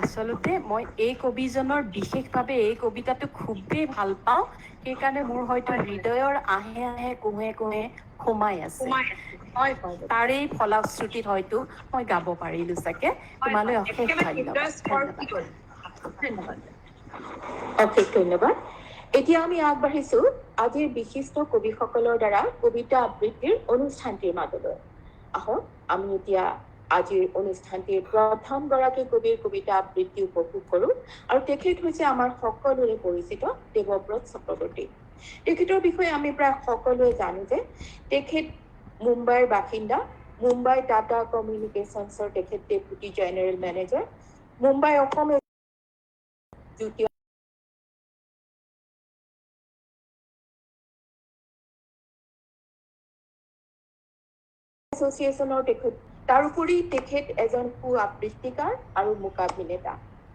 আচলতে মই এই কবিজনৰ বিশেষভাৱে এই কবিতাটো খুবেই ভাল পাওঁ সেইকাৰণে মোৰ হয়তো হৃদয়ৰ আহে আহে কোহে কোহে সোমাই আছে হয় তাৰেই ফলশ্ৰুতিত হয়তো মই গাব পাৰিলো চাগে তোমালৈ অশেষ ধন্যবাদ অশেষ ধন্যবাদ এতিয়া আমি আগবাঢ়িছো আজিৰ বিশিষ্ট কবিসকলৰ দ্বাৰা কবিতা আবৃত্তিৰ অনুষ্ঠানটিৰ মাজলৈ আহক আমি এতিয়া আজিৰ অনুষ্ঠানটিৰ প্ৰথম গৰাকী কবিৰ কবিতা আবৃত্তি উপভোগ কৰো আৰু তেখেত হৈছে আমাৰ সকলোৰে পৰিচিত দেৱব্ৰত চক্ৰৱৰ্তী তেখেতৰ বিষয়ে আমি প্ৰায় সকলোৱে জানো যে তেখেত মুম্বাইৰ বাসিন্দা মুম্বাই টাটা কমিউনিকেশ্যনছৰ তেখেত deputy general manager Mumbai Assam দ্বিতীয় এছ'চিয়েশ্যনৰ তেখেত তাৰোপৰি তেখেত এজন সু আবৃত্তিকাৰ আৰু মোকাভিনেতা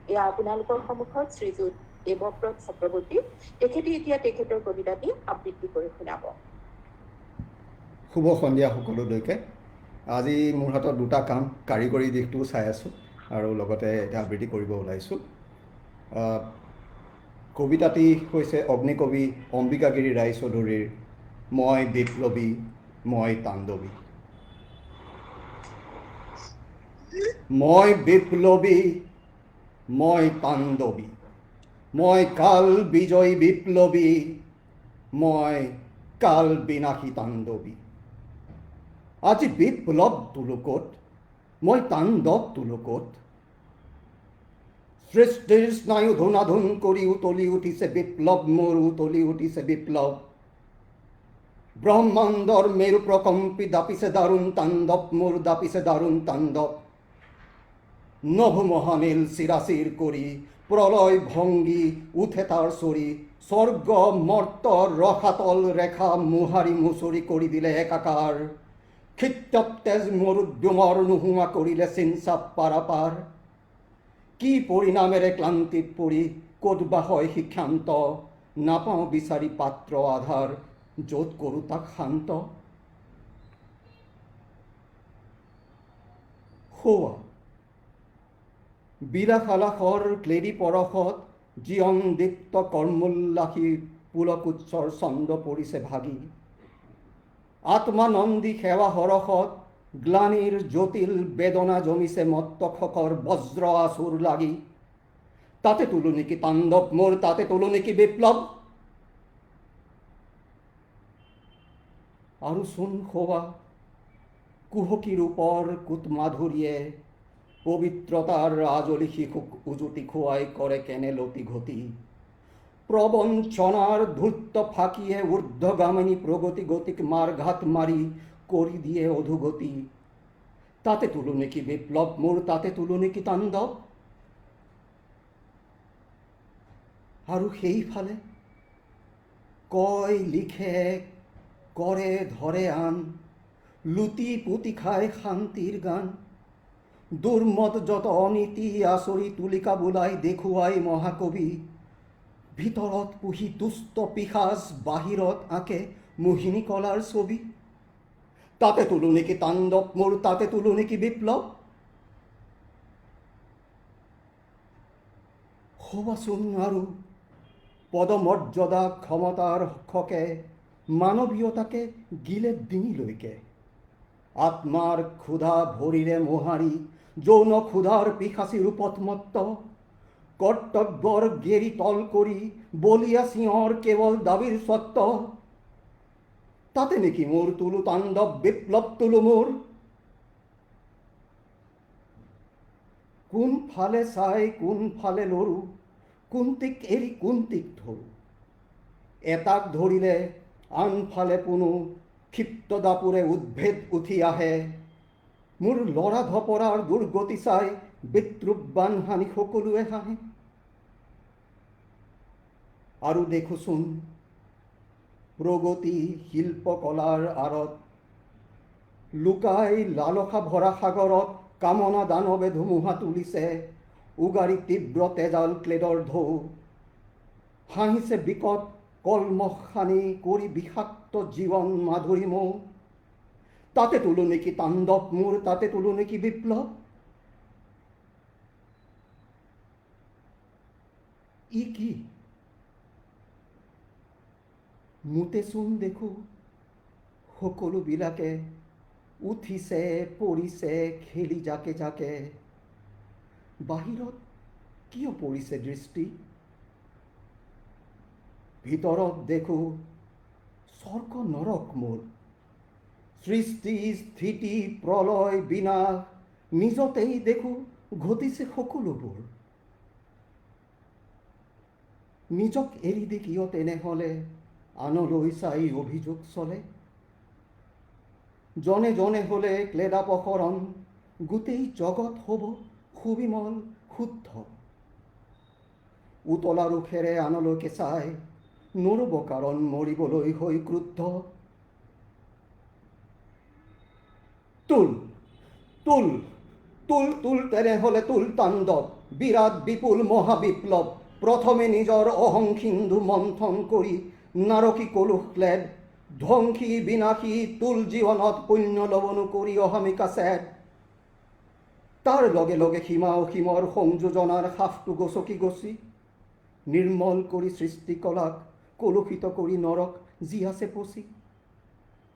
এয়া আপোনালোকৰ সন্মুখত শ্ৰীযুত দেৱব্ৰত চক্ৰৱৰ্তী তেখেতে এতিয়া তেখেতৰ কবিতাটি আবৃত্তি কৰি শুনাব শুভ সন্ধিয়া সকলোলৈকে আজি মোৰ হাতত দুটা কাম কাৰিকৰী দিশটোও চাই আছোঁ আৰু লগতে এতিয়া আবৃত্তি কৰিব ওলাইছোঁ কবিতাটি হৈছে অগ্নিকবি অম্বিকাগিৰি ৰায়চৌধুৰীৰ মই বিপ্লৱী মই তাণ্ডৱী মই বিপ্লৱী মই তাণ্ডৱী মই কাল বিজয়ী বিপ্লৱী মই কাল বিনাশী তাণ্ডৱী আজি বিপ্লৱ তুলুকত মই তাণ্ডৱ তুলুকত সৃষ্টিৰ স্নায়ু ধুনাধুন কৰি উতলি উঠিছে বিপ্লৱ মোৰ উতলি উঠিছে বিপ্লৱ ব্ৰহ্মাণ্ডৰ মেৰু প্ৰকম্পি দাপিছে দাৰুণ তাণ্ডৱ মোৰ দাপিছে দাৰুণ তাণ্ডৱ নভ মহানীল চিৰাচিৰ কৰি প্ৰলয় ভংগী উঠে তাৰ চৰি স্বৰ্গ মৰ্ত ৰসাতল ৰেখা মোহাৰি মুচৰি কৰি দিলে একাকাৰ ক্ষিপ্তপ তেজ মৰুদ্যমৰ নোহোৱা কৰিলে চিনচাপ পাৰাপাৰ কি পৰিণামেৰে ক্লান্তিত পৰি ক'ত বা হয় শিক্ষান্ত নাপাওঁ বিচাৰি পাত্ৰ আধাৰ য'ত কৰোঁ তাক শান্ত হোৱা বিলাসালাসৰ ক্লেদী পৰশত জীৱন দীপ্ত কৰ্মোল্লাসী পুলকোৎসৰ ছন্দ পৰিছে ভাগি আত্মানন্দী সেৱা হৰসত গ্লানিৰ জটিল বেদনা জমিছে মত্তখকৰ বজ্ৰ আচুৰ লাগি তাতে তোলো নেকি তাণ্ডৱ মোৰ তাতে তোলো নেকি বিপ্লৱ আৰু চোন খোৱা কুহকী ৰূপৰ কুট মাধুৰীয়ে পবিত্ৰতাৰ আজলি শিশুক উজুতি খুৱাই কৰে কেনে লতি ঘটি প্ৰবঞ্চনাৰ ধূৰ্ত ফাঁকিয়ে ঊৰ্ধ্বগামিনী প্ৰগতি গতিক মাৰঘাট মাৰি কৰি দিয়ে অধোগতি তাতে তোলো নেকি বিপ্লৱ মোৰ তাতে তোলো নেকি তাণ্ডৱ আৰু সেইফালে কয় লিখে কৰে ধৰে আন লুটি পুতি খায় শান্তিৰ গান দুৰ্মত যত অনীতি আচৰি তুলিকা বোলাই দেখুৱাই মহাকবি ভিতৰত পুহি দুষ্ট পিশাচ বাহিৰত আঁকে মোহিনী কলাৰ ছবি তাতে তোলো নেকি তাণ্ডৱ মোৰ তাতে তোলো নেকি বিপ্লৱ হবাচোন আৰু পদমৰ্যাদা ক্ষমতাৰ খকে মানৱীয়তাকে গিলে ডিঙিলৈকে আত্মাৰ ক্ষুধা ভৰিৰে মোহাৰি যৌন ক্ষুধাৰ পিশাচী ৰূপত মত্ত কৰ্তব্যৰ গেৰি তল কৰি বলিয়া সিংহৰ কেৱল দাবীৰ স্বত্ব তাতে নেকি মোৰ তুলো তাণ্ডৱ বিপ্লৱ তুলো মোৰ কোনফালে চাই কোনফালে লৰো কোনটিক এৰি কোনটিক ধৰো এটাক ধৰিলে আনফালে পুনো ক্ষিপ্ত দাপুৰে উদ্ভেদ উঠি আহে মোৰ লৰা ধপৰাৰ দুৰ্গতি চাই বিদ্ৰূপ বানহানি সকলোৱে হাঁহে আৰু দেখোচোন প্ৰগতি শিল্পকলাৰ আঁৰত লুকাই লালসা ভৰা সাগৰত কামনা দানৱে ধুমুহা তুলিছে উগাৰি তীব্ৰ তেজাল ক্লেদৰ ঢৌ হাঁহিছে বিকট কলমখ সানি কৰি বিষাক্ত জীৱন মাধুৰী মৌ তাতে তোলো নেকি তাণ্ডৱ মোৰ তাতে তোলো নেকি বিপ্লৱ ই কি মুতেচোন দেখো সকলোবিলাকে উঠিছে পৰিছে খেলি জাকে জাকে বাহিৰত কিয় পৰিছে দৃষ্টি ভিতৰত দেখো স্বৰ্গ নৰক মোৰ সৃষ্টি স্থিতি প্ৰলয় বিনাশ নিজতেই দেখো ঘটিছে সকলোবোৰ নিজক এৰি দি কিয় তেনেহলে আনলৈ চাই অভিযোগ চলে জনে জনে হলে ক্লেদাপসৰণ গোটেই জগত হব সুবিমল শুদ্ধ উতলা ৰুখেৰে আনলৈকে চাই নৰব কাৰণ মৰিবলৈ হৈ ক্ৰুদ্ধ তুল তুল তুল তুল তেনেহলে তুল তাণ্ডৱ বিৰাট বিপুল মহাবিপ্লৱ প্ৰথমে নিজৰ অহংসিন্ধু মন্থন কৰি নাৰকী কলুষ ক্লেদ ধ্বংসী বিনাশী তুল জীৱনত পুণ্য লৱনো কৰি অহামিকা চেদ তাৰ লগে লগে সীমা অসীমৰ সংযোজনাৰ সাফটো গছকি গছি নিৰ্মল কৰি সৃষ্টিকলাক কলুষিত কৰি নৰক যি আছে পচি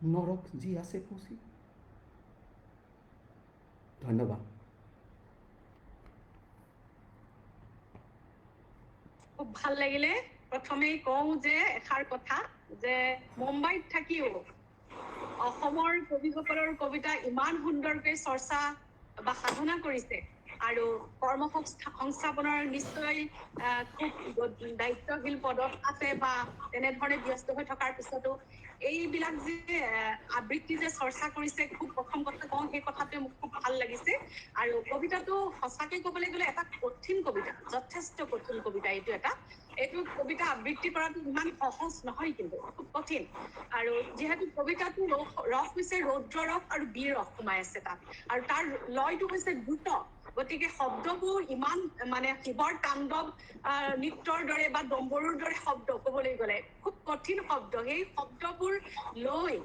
নৰক যি আছে পচি ধন্যবাদ খুব ভাল লাগিলে প্ৰথমেই কওঁ যে এষাৰ কথা যে মুম্বাইত থাকিও অসমৰ কবিসকলৰ কবিতা ইমান সুন্দৰকৈ চৰ্চা বা সাধনা কৰিছে আৰু কৰ্ম সংস্থাপনৰ নিশ্চয় খুব দায়িত্বশীল পদত আছে বা তেনেধৰণে ব্যস্ত হৈ থকাৰ পিছতো এইবিলাক যে আবৃত্তি যে চৰ্চা কৰিছে খুব প্ৰথম কথা কওঁ সেই কথাটোৱে মোক খুব ভাল লাগিছে আৰু কবিতাটো সঁচাকৈ ক'বলৈ গ'লে এটা কঠিন কবিতা যথেষ্ট কঠিন কবিতা এইটো কবিতা আবৃত্তি কৰাটো ইমান সহজ নহয় কিন্তু খুব কঠিন আৰু যিহেতু কবিতাটো ৰস হৈছে ৰৌদ্ৰ ৰস আৰু বীৰ ৰস সোমাই আছে তাত আৰু তাৰ লয়টো হৈছে দ্ৰুত গতিকে শব্দবোৰ ইমান মানে শিৱৰ তাণ্ডৱ নৃত্যৰ দৰে বা ডম্বৰুৰ দৰে শব্দ ক'বলৈ গ'লে খুব কঠিন শব্দ সেই শব্দবোৰ লৈ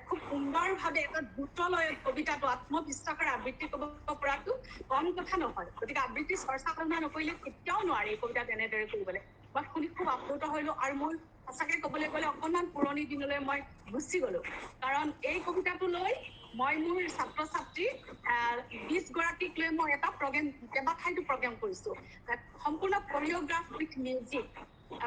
খুব সুন্দৰভাৱে এটা দ্ৰুত লয়ত কবিতাটো আত্মবিশ্বাসৰ আবৃত্তি কৰিব পৰাটো কম কথা নহয় গতিকে আবৃত্তি চৰ্চা নকৰিলে কেতিয়াও নোৱাৰে এই কবিতা তেনেদৰে কৰিবলৈ মই শুনি খুব আপ্লুত হলো আৰু মোৰ সঁচাকৈ ক'বলৈ গ'লে অকণমান পুৰণি দিনলৈ মই গুচি গ'লো কাৰণ এই কবিতাটো লৈ মই মোৰ ছাত্ৰ ছাত্ৰী 20 গৰাকীক লৈ মই এটা প্ৰগ্ৰেম কেইবাঠাইতো প্ৰগ্ৰেম কৰিছোঁ সম্পূৰ্ণ কৰিঅ'গ্ৰাফ উইথ মিউজিক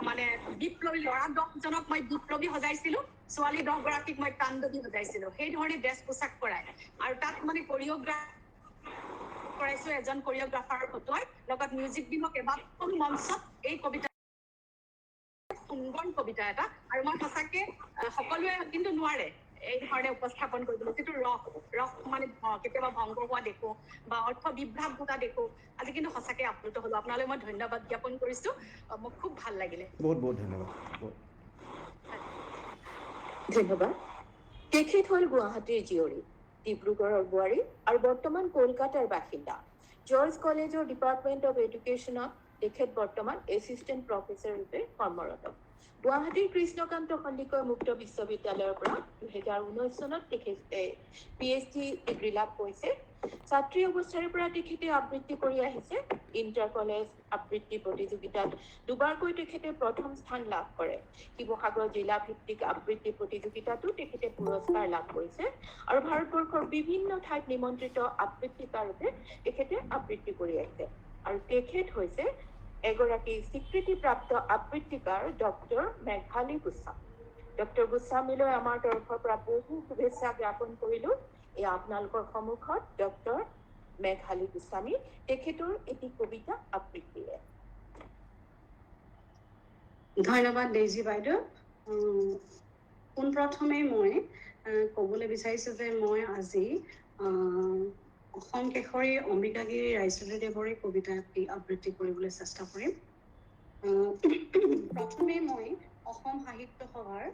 মানে বিপ্লৱী ল'ৰা 10জনক মই বিপ্লৱী সজাইছিলোঁ ছোৱালী 10 গৰাকীক মই তাণ্ডৱী সজাইছিলোঁ সেই ধৰণে ড্ৰেছ পোছাক কৰাই আৰু তাত মানে কৰিঅ'গ্ৰাফ কৰাইছোঁ এজন কৰিঅ'গ্ৰাফাৰ হতুৱাই লগত মিউজিক দি মই কেইবাখন মঞ্চত এই কবিতা সুন্দৰ কবিতা এটা আৰু মই সঁচাকে সকলোৱে কিন্তু নোৱাৰে এই ধৰণে উপস্থাপন কৰিবলৈ কিন্তু ৰস মানে কেতিয়াবা ভংগ হোৱা দেখো বা অৰ্থ বিভ্ৰাট হোৱা দেখো আজি কিন্তু সঁচাকে আপ্লুত হলো আপোনালৈ মই ধন্যবাদ জ্ঞাপন কৰিছো মোক খুব ভাল লাগিলে বহুত বহুত ধন্যবাদ ধন্যবাদ তেখেত হ'ল গুৱাহাটীৰ জীয়ৰী ডিব্ৰুগড়ৰ বোৱাৰী আৰু বৰ্তমান কলকাতাৰ বাসিন্দা জৰ্জ কলেজৰ ডিপাৰ্টমেণ্ট অফ এডুকেশ্যনত তেখেত বৰ্তমান এছিষ্টেণ্ট প্ৰফেচৰ ৰূপে কৰ্মৰত গুৱাহাটীৰ কৃষ্ণকান্ত সন্দিকৈ মুক্ত বিশ্ববিদ্যালয়ৰ পৰা 2019 চনত তেখেতে PhD ডিগ্ৰী লাভ কৰিছে ছাত্ৰী অৱস্থাৰ পৰা তেখেতে আবৃত্তি কৰি আহিছে ইণ্টাৰ কলেজ আবৃত্তি প্ৰতিযোগিতাত দুবাৰকৈ তেখেতে প্ৰথম স্থান লাভ কৰে শিৱসাগৰ জিলা ভিত্তিক আবৃত্তি প্ৰতিযোগিতাতো তেখেতে পুৰস্কাৰ লাভ কৰিছে আৰু ভাৰতবৰ্ষৰ বিভিন্ন ঠাইত নিমন্ত্ৰিত আবৃত্তিকাৰ ৰূপে তেখেতে আবৃত্তি কৰি আহিছে আৰু তেখেত হৈছে এগৰাকী স্বীকৃতিপ্ৰাপ্ত আবৃত্তিকাৰ ডক্টৰ মেঘালী গোস্বামী ডক্টৰ গোস্বামীলৈ আমাৰ তৰফৰ পৰা বহু শুভেচ্ছা জ্ঞাপন কৰিলো এয়া আপোনালোকৰ সন্মুখত ডক্টৰ মেঘালী গোস্বামী তেখেতৰ এটি কবিতা আবৃত্তিৰে ধন্যবাদ ডেইজি বাইদেউ পোনপ্ৰথমে মই ক'বলৈ বিচাৰিছোঁ যে মই আজি অসম কেশৰী অম্বিকাগিৰি ৰায়চৌধুৰীদেৱৰে কবিতা এটি আবৃত্তি কৰিবলৈ চেষ্টা কৰিম প্ৰথমে মই অসম সাহিত্য সভাৰ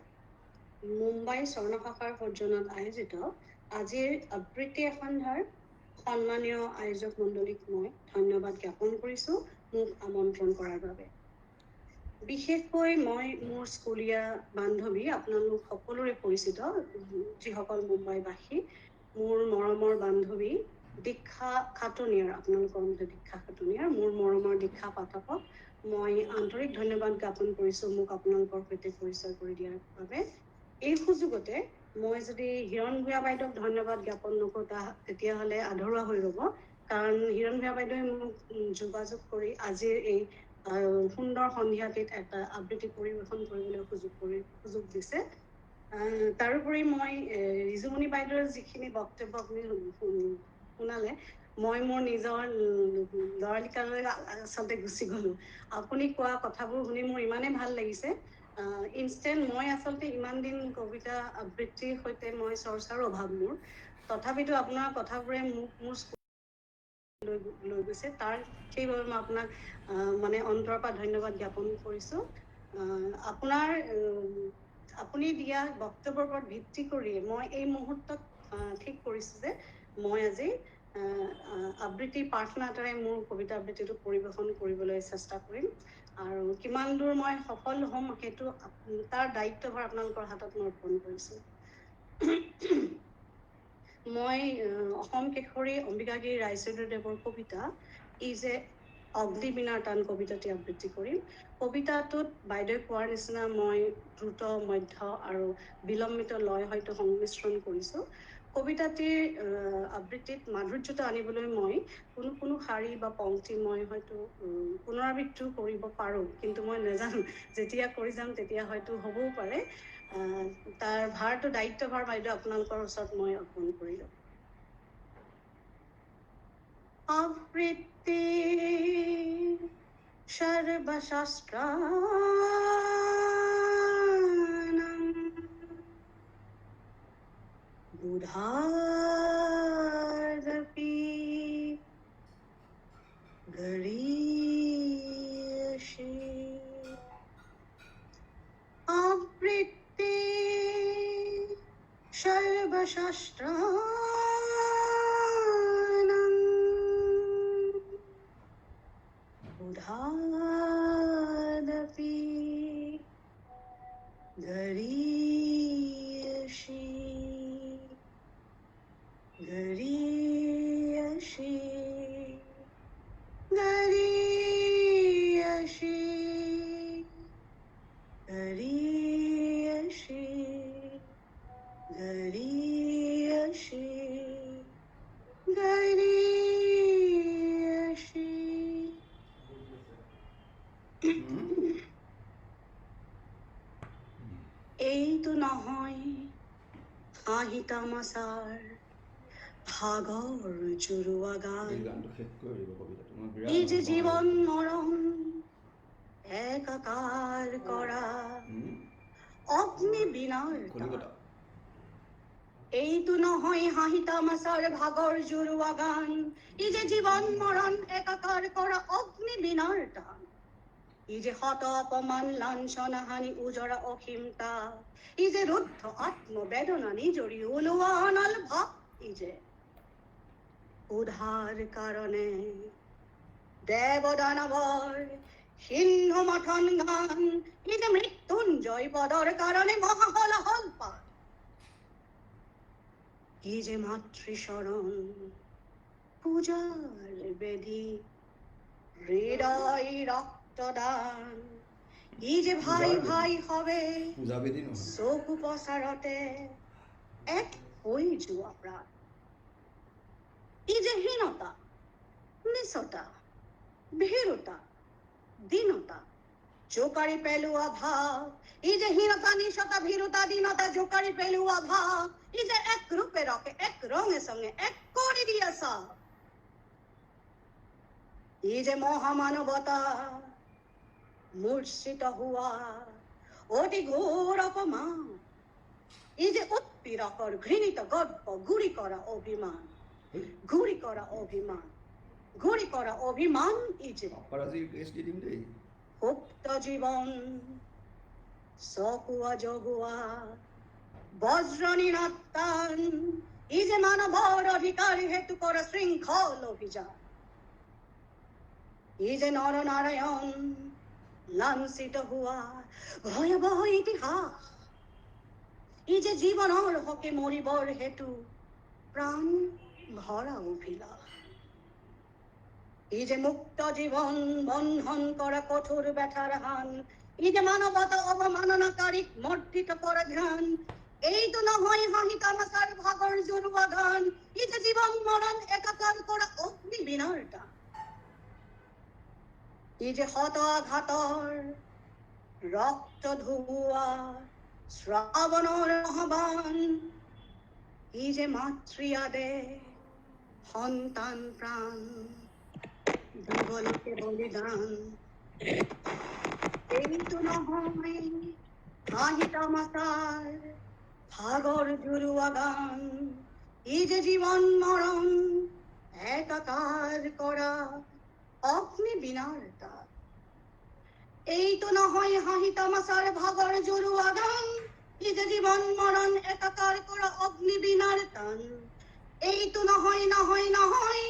মুম্বাই স্বৰ্ণ শাখাৰ সৌজন্যত আয়োজিত আজিৰ আবৃত্তি এসন্ধাৰ সন্মানীয় আয়োজক মণ্ডলীক মই ধন্যবাদ জ্ঞাপন কৰিছোঁ মোক আমন্ত্ৰণ কৰাৰ বাবে বিশেষকৈ মই মোৰ স্কুলীয়া বান্ধৱী আপোনালোক সকলোৰে পৰিচিত যিসকল মুম্বাইবাসী মোৰ মৰমৰ বান্ধৱী দীক্ষা খাটুনিয়াৰ আপোনালোকৰ মতে দীক্ষা খাটুনিয়াৰ মোৰ মৰমৰ দীক্ষা পাঠকক মই আন্তৰিক ধন্যবাদ জ্ঞাপন কৰিছোঁ মোক আপোনালোকৰ সৈতে পৰিচয় কৰি দিয়াৰ বাবে এই সুযোগতে মই যদি হিৰণ ভূঞা বাইদেউক ধন্যবাদ জ্ঞাপন নকৰোঁ তেতিয়াহ'লে আধৰুৱা হৈ ৰ'ব কাৰণ হিৰণ ভূঞা বাইদেৱে মোক যোগাযোগ কৰি আজিৰ এই সুন্দৰ সন্ধিয়াটিত এটা আবৃত্তি পৰিৱেশন কৰিবলৈ সুযোগ দিছে তাৰোপৰি মই ৰিজুমণি বাইদেউৰ যিখিনি বক্তব্য আপুনি শুনালে মই মোৰ নিজৰ ল'ৰালিকালৈ আচলতে গুচি গ'লোঁ আপুনি কোৱা কথাবোৰ শুনি মোৰ ইমানেই ভাল লাগিছে ইনষ্টেণ্ট মই আচলতে ইমান দিন কবিতা আবৃত্তিৰ সৈতে মই চৰ্চাৰো অভাৱ মোৰ তথাপিতো আপোনাৰ কথাবোৰে মোক মোৰ লৈ গৈছে তাৰ সেইবাবে মই আপোনাক মানে অন্তৰৰ পৰা ধন্যবাদ জ্ঞাপন কৰিছোঁ আপুনি দিয়া বক্তব্যৰ ওপৰত ভিত্তি কৰি মই এই মুহূৰ্তত ঠিক কৰিছোঁ যে মই আজি আবৃত্তি প্ৰাৰ্থনা এটাৰে মোৰ কবিতা আবৃত্তিটো পৰিৱেশন কৰিবলৈ চেষ্টা কৰিম আৰু কিমান দূৰ মই সফল হ'ম সেইটো তাৰ দায়িত্বভাৰ আপোনালোকৰ হাতত মই অৰ্পণ কৰিছোঁ মই অসম কেশৰী অম্বিকাগিৰি ৰায়চৌধুৰীদেৱৰ কবিতা ইজ এ অগ্নিবীণাৰ টান কবিতাটি আবৃত্তি কৰিম কবিতাটোত বাইদেৱে কোৱাৰ নিচিনা মই দ্ৰুত মধ্য আৰু বিলম্বিত লয় হয়তো সংমিশ্ৰণ কৰিছোঁ কবিতাটিৰ আবৃত্তিত মাধুৰ্যতা আনিবলৈ মই কোনো শাৰী বা পংক্তি মই হয়তো পুনৰাবৃত্তিও কৰিব পাৰোঁ কিন্তু মই নাজানো যেতিয়া কৰি যাম তেতিয়া হয়তো হ'বও পাৰে তাৰ ভাৰটো দায়িত্বভাৰ বাইদেউ আপোনালোকৰ ওচৰত মই অৰ্পণ কৰিলোঁ আবৃত্তি সৰ্বশাস্ত্ৰাণাম বুধাদপি গৰীয়সি আবৃত্তি সৰ্বশাস্ত্ৰাণাম বুধাদপি গৰীয়সি গৰীয়সি গৰীয়সি গৰীয়সি গৰীয়সি এইটো নহয় হাঁহি তামাচাৰ ভাগৰ জুৰুৱা গান এই গানটো শেষ কৰি দিব কবিতাটো মই এই যে বিৰাট জীৱন মৰণ একাকাৰ কৰা অগ্নি বিনাৰ কলিকতা এইটো নহয় হাঁহি তামাচাৰ ভাগৰ জুৰুৱা গান ই যে জীৱন মৰণ একাকাৰ কৰা অগ্নি বিনাৰ টান ই যে শত অপমান লাঞ্ছনা হানি উজৰা অসীমতা ই যে ৰুদ্ধ আত্মবেদনা নিজৰি ওলোৱা অনল ভাৱ ই যে উধাৰ কাৰণে দেৱ দানৱৰ সিন্ধু মথন গান ই যে মৃত্যুঞ্জয় পদৰ কাৰণে মহাহলাহল পাত ই যে মাতৃশৰণ পূজাৰ বেদী হৃদয় ৰক্তদান ই যে ভাই ভাই হবে পূজাবেদী নহয় চকু পচাৰতে এক হৈ যোৱা প্ৰাণ ই যে হীনতা নিচতা ভীৰুতা দীনতা জোকাৰি পেলোৱা ভাৱ ই যে হীনতা নিচতা ভীৰুতা দীনতা জোকাৰি পেলোৱা ভাৱ ই যে এক ৰূপে ৰকে এক ৰঙে সঙ্গে এক কৰি দিয়া চাপ ই যে মহামানৱতা মূৰ্ছিত হোৱা অতি ঘোৰ অপমান ই যে উৎপীড়কৰ ঘৃণিত গৰ্ব গুৰি কৰা অভিমান গুৰি কৰা অভিমান গুৰি কৰা অভিমান ই যে পাপাৰাজিৰ কেছ দি দিম দেই সুপ্ত জীৱন চকুৱা জগুৱা বজ্ৰণী নাত্তান ই যে মানৱৰ অধিকাৰ হেতু কৰা শৃংখল অভিযান ই যে নৰ নাৰায়ণ লাঞ্ছিত হোৱা ভয়াবহ ইতিহাস ই যে জীৱনৰ হকে মৰিবৰ হেতু প্ৰাণ ভৰা অভিলাষ ই যে মুক্ত জীৱন বন্ধন কৰা কঠোৰ ব্যথাৰ হান ই যে মানৱতা অৱমাননাকাৰীক মৰ্দিত কৰা ধ্যান এইটো নহয় হাঁহি তামাচাৰ ভাগৰ জুৰুৱা গান ই যে জীৱন মৰণ একাকাৰ কৰা অগ্নি বিনাৰ টান ই যে শত আঘাতৰ ৰক্ত ধুৱা শ্ৰাৱণৰ আহ্বান ই যে মাতৃ আদেশ সন্তান প্ৰাণ দিবলৈকে বলিদান এইটো নহয় হাঁহি তামাচাৰ ভাগৰ জুৰুৱা গান ই যে জীৱন মৰণ একাকাৰ কৰা অগ্নি বিনাৰ টান এইটো নহয় হাঁহি তামাচাৰ ভাগৰ জুৰুৱা গান ই যে জীৱন মৰণ একাকাৰ কৰা অগ্নি বিনাৰ টান এইটো নহয় নহয় নহয়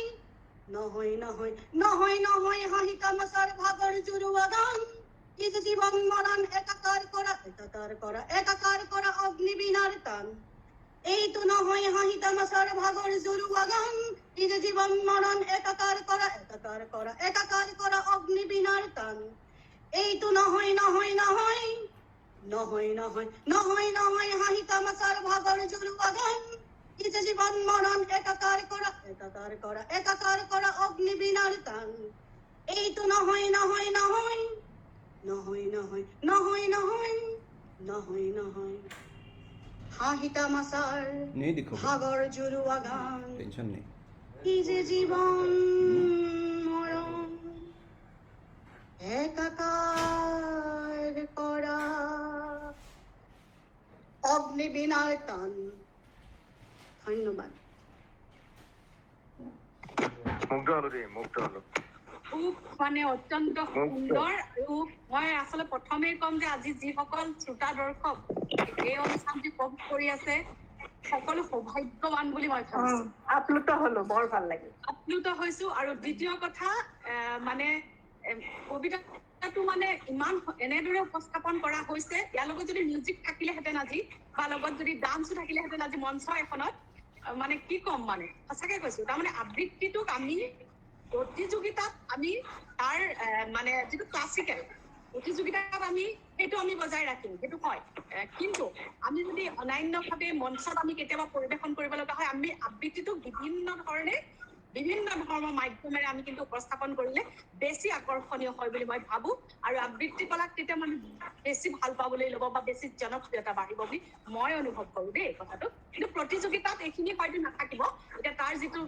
নহয় নহয় নহয় নহয় হাঁহি তামাচাৰ ভাগৰ জুৰুৱা গান ই যে জীৱন মৰণ একাকাৰ কৰা অগ্নি বিনাৰ টান এইটো নহয় হাঁহি তামাচাৰ ভাগৰ জুৰুৱা গান ই যে জীৱন মৰণ একাকাৰ কৰা অগ্নি বিনাৰ টান এইটো নহয় নহয় নহয় নহয় নহয় নহয় নহয় হাঁহি তামাচাৰ ভাগৰ জুৰুৱা গান ই যে জীৱন মৰণ একাকাৰ কৰা অগ্নি বিনাৰ টান এইটো নহয় নহয় নহয় নহয় নহয় নহয় নহয় নহয় নহয় হাঁহি তামাচাৰ नहीं दिखो ভাগৰ জুৰুৱা গান टेंशन नहीं ই যে জীৱন মৰণ একাকাৰ কৰা অগ্নি বিনাৰ টান ধন্যবাদ মুগ্ধ হলো দেই মুগ্ধ হলো খুব মানে অত্যন্ত সুন্দৰ আৰু মই আচলতে প্ৰথমেই ক'ম যে আজি যিসকল শ্ৰোতা দৰ্শক এই অনুষ্ঠানটি উপভোগ কৰি আছে সকলো সৌভাগ্যৱান বুলি মই ভাবিছো আপ্লুত হলো বৰ ভাল লাগিল আপ্লুত হৈছো আৰু দ্বিতীয় কথা মানে কবিতাটো মানে ইমান এনেদৰে উপস্থাপন কৰা হৈছে ইয়াৰ লগত যদি মিউজিক থাকিলেহেঁতেন আজি বা লগত যদি ডান্সো থাকিলেহেঁতেন আজি মঞ্চ এখনত মানে কি ক'ম মানে সঁচাকে কৈছো তাৰমানে আবৃত্তিটোক আমি প্ৰতিযোগিতাত আমি তাৰ মানে যিটো ক্লাছিকেল প্ৰতিযোগিতাত আমি সেইটো আমি বজাই ৰাখিম সেইটো হয় কিন্তু আমি যদি অনান্যভাৱে মঞ্চত আমি কেতিয়াবা পৰিৱেশন কৰিব লগা হয় আমি আবৃত্তিটোক বিভিন্ন ধৰণে বিভিন্ন ধৰণৰ মাধ্যমেৰে আমি কিন্তু উপস্থাপন কৰিলে বেছি আকৰ্ষণীয় হয় বুলি মই ভাবোঁ আৰু আবৃত্তি কলাক তেতিয়া মানে বেছি ভাল পাবলৈ ল'ব বা বেছি জনপ্ৰিয়তা বাঢ়িব বুলি মই অনুভৱ কৰোঁ দেই কথাটো। কিন্তু প্ৰতিযোগিতাত এইখিনি হয়তো নাথাকিব। এতিয়া তাৰ যিটো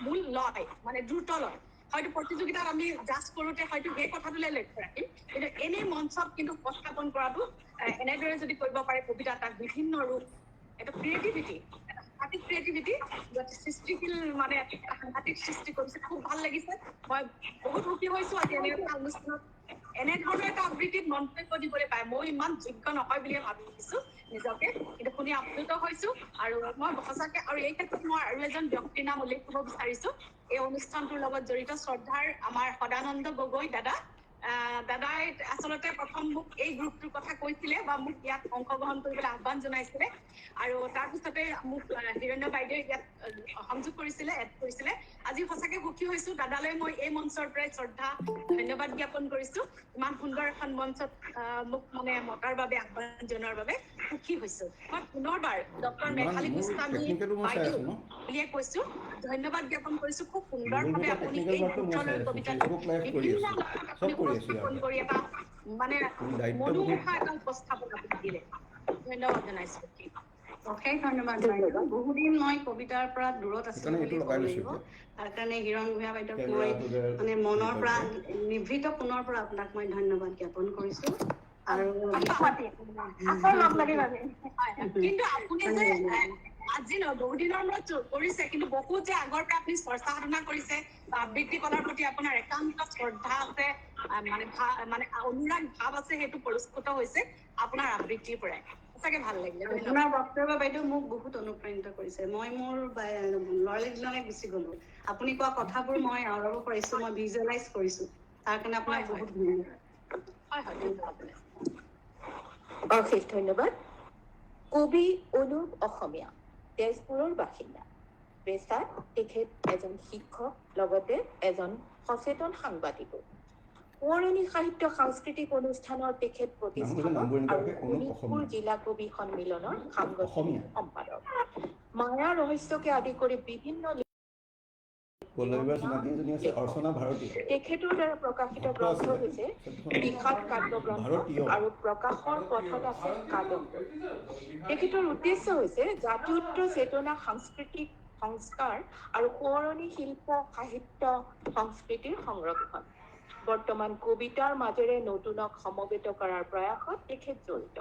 মূল লয় মানে দ্ৰুত লয় হয়তো প্ৰতিযোগিতাত আমি জাজ কৰোঁতে হয়তো সেই কথাটোলৈ লক্ষ্য ৰাখিম, কিন্তু এনেই মঞ্চত কিন্তু উপস্থাপন কৰাটো এনেদৰে যদি কৰিব পাৰে কবিতা তাক বিভিন্ন ৰূপ, এটা ক্ৰিয়েটিভিটি, এটা সাংঘাতিক ক্ৰিয়েটিভিটি, সৃষ্টিশীল মানে সাংঘাতিক সৃষ্টি কৰিছে, খুব ভাল লাগিছে। মই বহুত সুখী হৈছোঁ আজি এনে এটা অনুষ্ঠানত এনেধৰণৰ এটা আবৃত্তিত মন্তব্য দিবলৈ পাই। মই ইমান যোগ্য নহয় বুলিয়ে ভাবিছোঁ নিজকে, কিন্তু শুনি আপ্লুত হৈছোঁ আৰু মই সঁচাকে আৰু এই ক্ষেত্ৰত মই আৰু এজন ব্যক্তিৰ নাম উল্লেখ কৰিব বিচাৰিছোঁ এই অনুষ্ঠানটোৰ লগত জড়িত শ্ৰদ্ধাৰ আমাৰ সদানন্দ গগৈ দাদা। দাদাই আচলতে প্ৰথম মোক এই গ্ৰুপটোৰ কথা কৈছিলে বা মোক ইয়াত অংশগ্ৰহণ কৰিবলৈ আহ্বান জনাইছিলে আৰু তাৰপিছতে মোক হিৰণ্য বাইদেৱে ইয়াত সংযোগ কৰিছিলে, এড কৰিছিলে। আজি সঁচাকে সুখী হৈছোঁ দাদালৈ মই এই মঞ্চৰ পৰাই শ্ৰদ্ধা ধন্যবাদ জ্ঞাপন কৰিছোঁ। ইমান সুন্দৰ এখন মঞ্চত মোক মানে মতাৰ বাবে আহ্বান জনোৱাৰ বাবে সুখী হৈছোঁ। মই পুনৰবাৰ ডক্টৰ মেঘালী মোৰ গোস্বামী টেকনিকেলটো মই চাই বাইদেউ আছোঁ ন বুলিয়ে কৈছোঁ, ধন্যবাদ জ্ঞাপন কৰিছোঁ। খুব মোৰ সুন্দৰভাৱে গ্ৰুপৰ আপুনি টেকনিকেল এই পাৰ্টটো মই চাই দ্ৰুতলৈ আছোঁ, কবিতাটো ফেচবুক লাইভ কৰি বিভিন্ন আছোঁ, লগত চব আপুনি কৰি আছোঁ ইয়াৰ উপস্থাপন পৰা। কৰি এটা মানে মোৰ দায়িত্ব বহুত। মনোমোহা এটা উপস্থাপন আপুনি দিলে। ধন্যবাদ জনাইছোঁ। অশেষ ধন্যবাদ বাইদেউ। বহুদিন মই কবিতাৰ পৰা দূৰত আছিলো সেইকাৰণে এইটো বুলি ক'ব লগাই লৈছোঁ লাগিব। এতিয়া। তাৰ কাৰণে হিৰণ ভূঞা বাইদেউক মই কেমেৰাটো যে মানে মনৰ পৰা হেৰি নিভৃত পুনৰ পৰা আপোনাক মই ধন্যবাদ জ্ঞাপন কৰিছোঁ আৰু আকৌ লগ লাগিম আমি। কিন্তু আপুনি যে আজি ন বহুদিনৰ মূৰত কৰিছে, কিন্তু বহুত যে আগৰ পৰা আপুনি চৰ্চা সাধনা কৰিছে বা আবৃত্তি কলাৰ প্ৰতি আপোনাৰ একান্ত শ্ৰদ্ধা আছে, মানে অনুৰাগ ভাৱ আছে, সেইটো পৰিস্ফুট হৈছে আপোনাৰ আবৃত্তিৰ পৰাই। সঁচাকে ভাল লাগিলে। আপোনাৰ বক্তব্য বাইদেউ মোক বহুত অনুপ্ৰাণিত কৰিছে। মই মোৰ লৰালি দিনলৈ গুচি গলো। আপুনি কোৱা কথাবোৰ মই আওৰাব পাৰিছো, মই ভিজুৱেলাইজ কৰিছো। তাৰ কাৰণে আপোনাক বহুত ধন্যবাদ। হয় হয় ধন্যবাদ। অশেষ ধন্যবাদ। কবি অনুপ অসমীয়া, তেজপুৰৰ বাসিন্দা। পেছাত তেখেত এজন শিক্ষক, লগতে এজন সচেতন সাংবাদিকো। সোঁৱৰণি সাহিত্য সাংস্কৃতিক অনুষ্ঠানৰ তেখেত প্ৰতিষ্ঠাপক নামবোৰ এনেকুৱা আৰু ৰাখে, অনুপ শোণিতপুৰ অসমীয়া। জিলা কবি সন্মিলনৰ সাংগঠনিক অসমীয়া। সম্পাদক। মায়া ৰহস্যকে আদি কৰি বিভিন্ন পল্লৱীবাৰ চিনাকি এজনী আছে, অৰ্চনা ভাৰতীয়। তেখেতৰ দ্বাৰা প্ৰকাশিত ভক্ত গ্ৰন্থ আছিলে হৈছে ছবিখন বিষাদ কাব্যগ্ৰন্থ ভাৰতীয়। আৰু প্ৰকাশৰ পথত আছে কাদম্বৰী। তেখেতৰ উদ্দেশ্য হৈছে জাতীয়োত্তৰ চেতনা, সাংস্কৃতিক সংস্কাৰ আৰু সোঁৱৰণি শিল্প সাহিত্য সংস্কৃতিৰ সংৰক্ষণ। বৰ্তমান কবিতাৰ মাজেৰে নতুনক সমবেত কৰাৰ প্ৰয়াসত তেখেত জড়িত।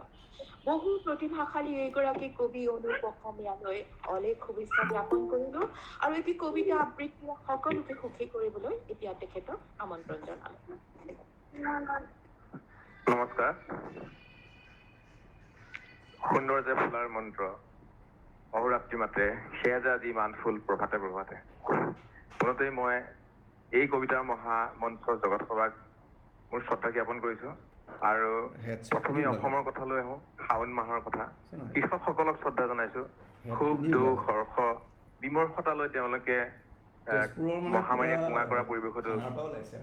বহু প্ৰতিভাশালী এইগৰাকী কবি অনুপ অসমীয়ালৈ অলেখ শুভেচ্ছা জ্ঞাপন কৰিলো আৰু এটি কবিতা আবৃত্তি সকলোকে সুখী কৰিবলৈ এতিয়া তেখেতক আমন্ত্ৰণ জনালো। নমস্কাৰ। সুন্দৰ যে ফুলাৰ মন্ত্ৰ অহোৰাত্ৰি মাতে, সেয়া যে আজি মান ফুল প্ৰভাতে প্ৰভাতে। মনতেই মই এই কবিতাৰ মহা মঞ্চৰ জগত সভাক মোৰ শ্ৰদ্ধা জ্ঞাপন কৰিছো। আৰু প্ৰথমে অসমৰ কথা লৈ আহোঁ, শাওণ মাহৰ কথা। কৃষকসকলক শ্ৰদ্ধা জনাইছো। সুখ দুখ হৰ্ষ বিমৰ্ষতালৈ তেওঁলোকে মহামাৰীয়ে কোঙা কৰা পৰিৱেশতো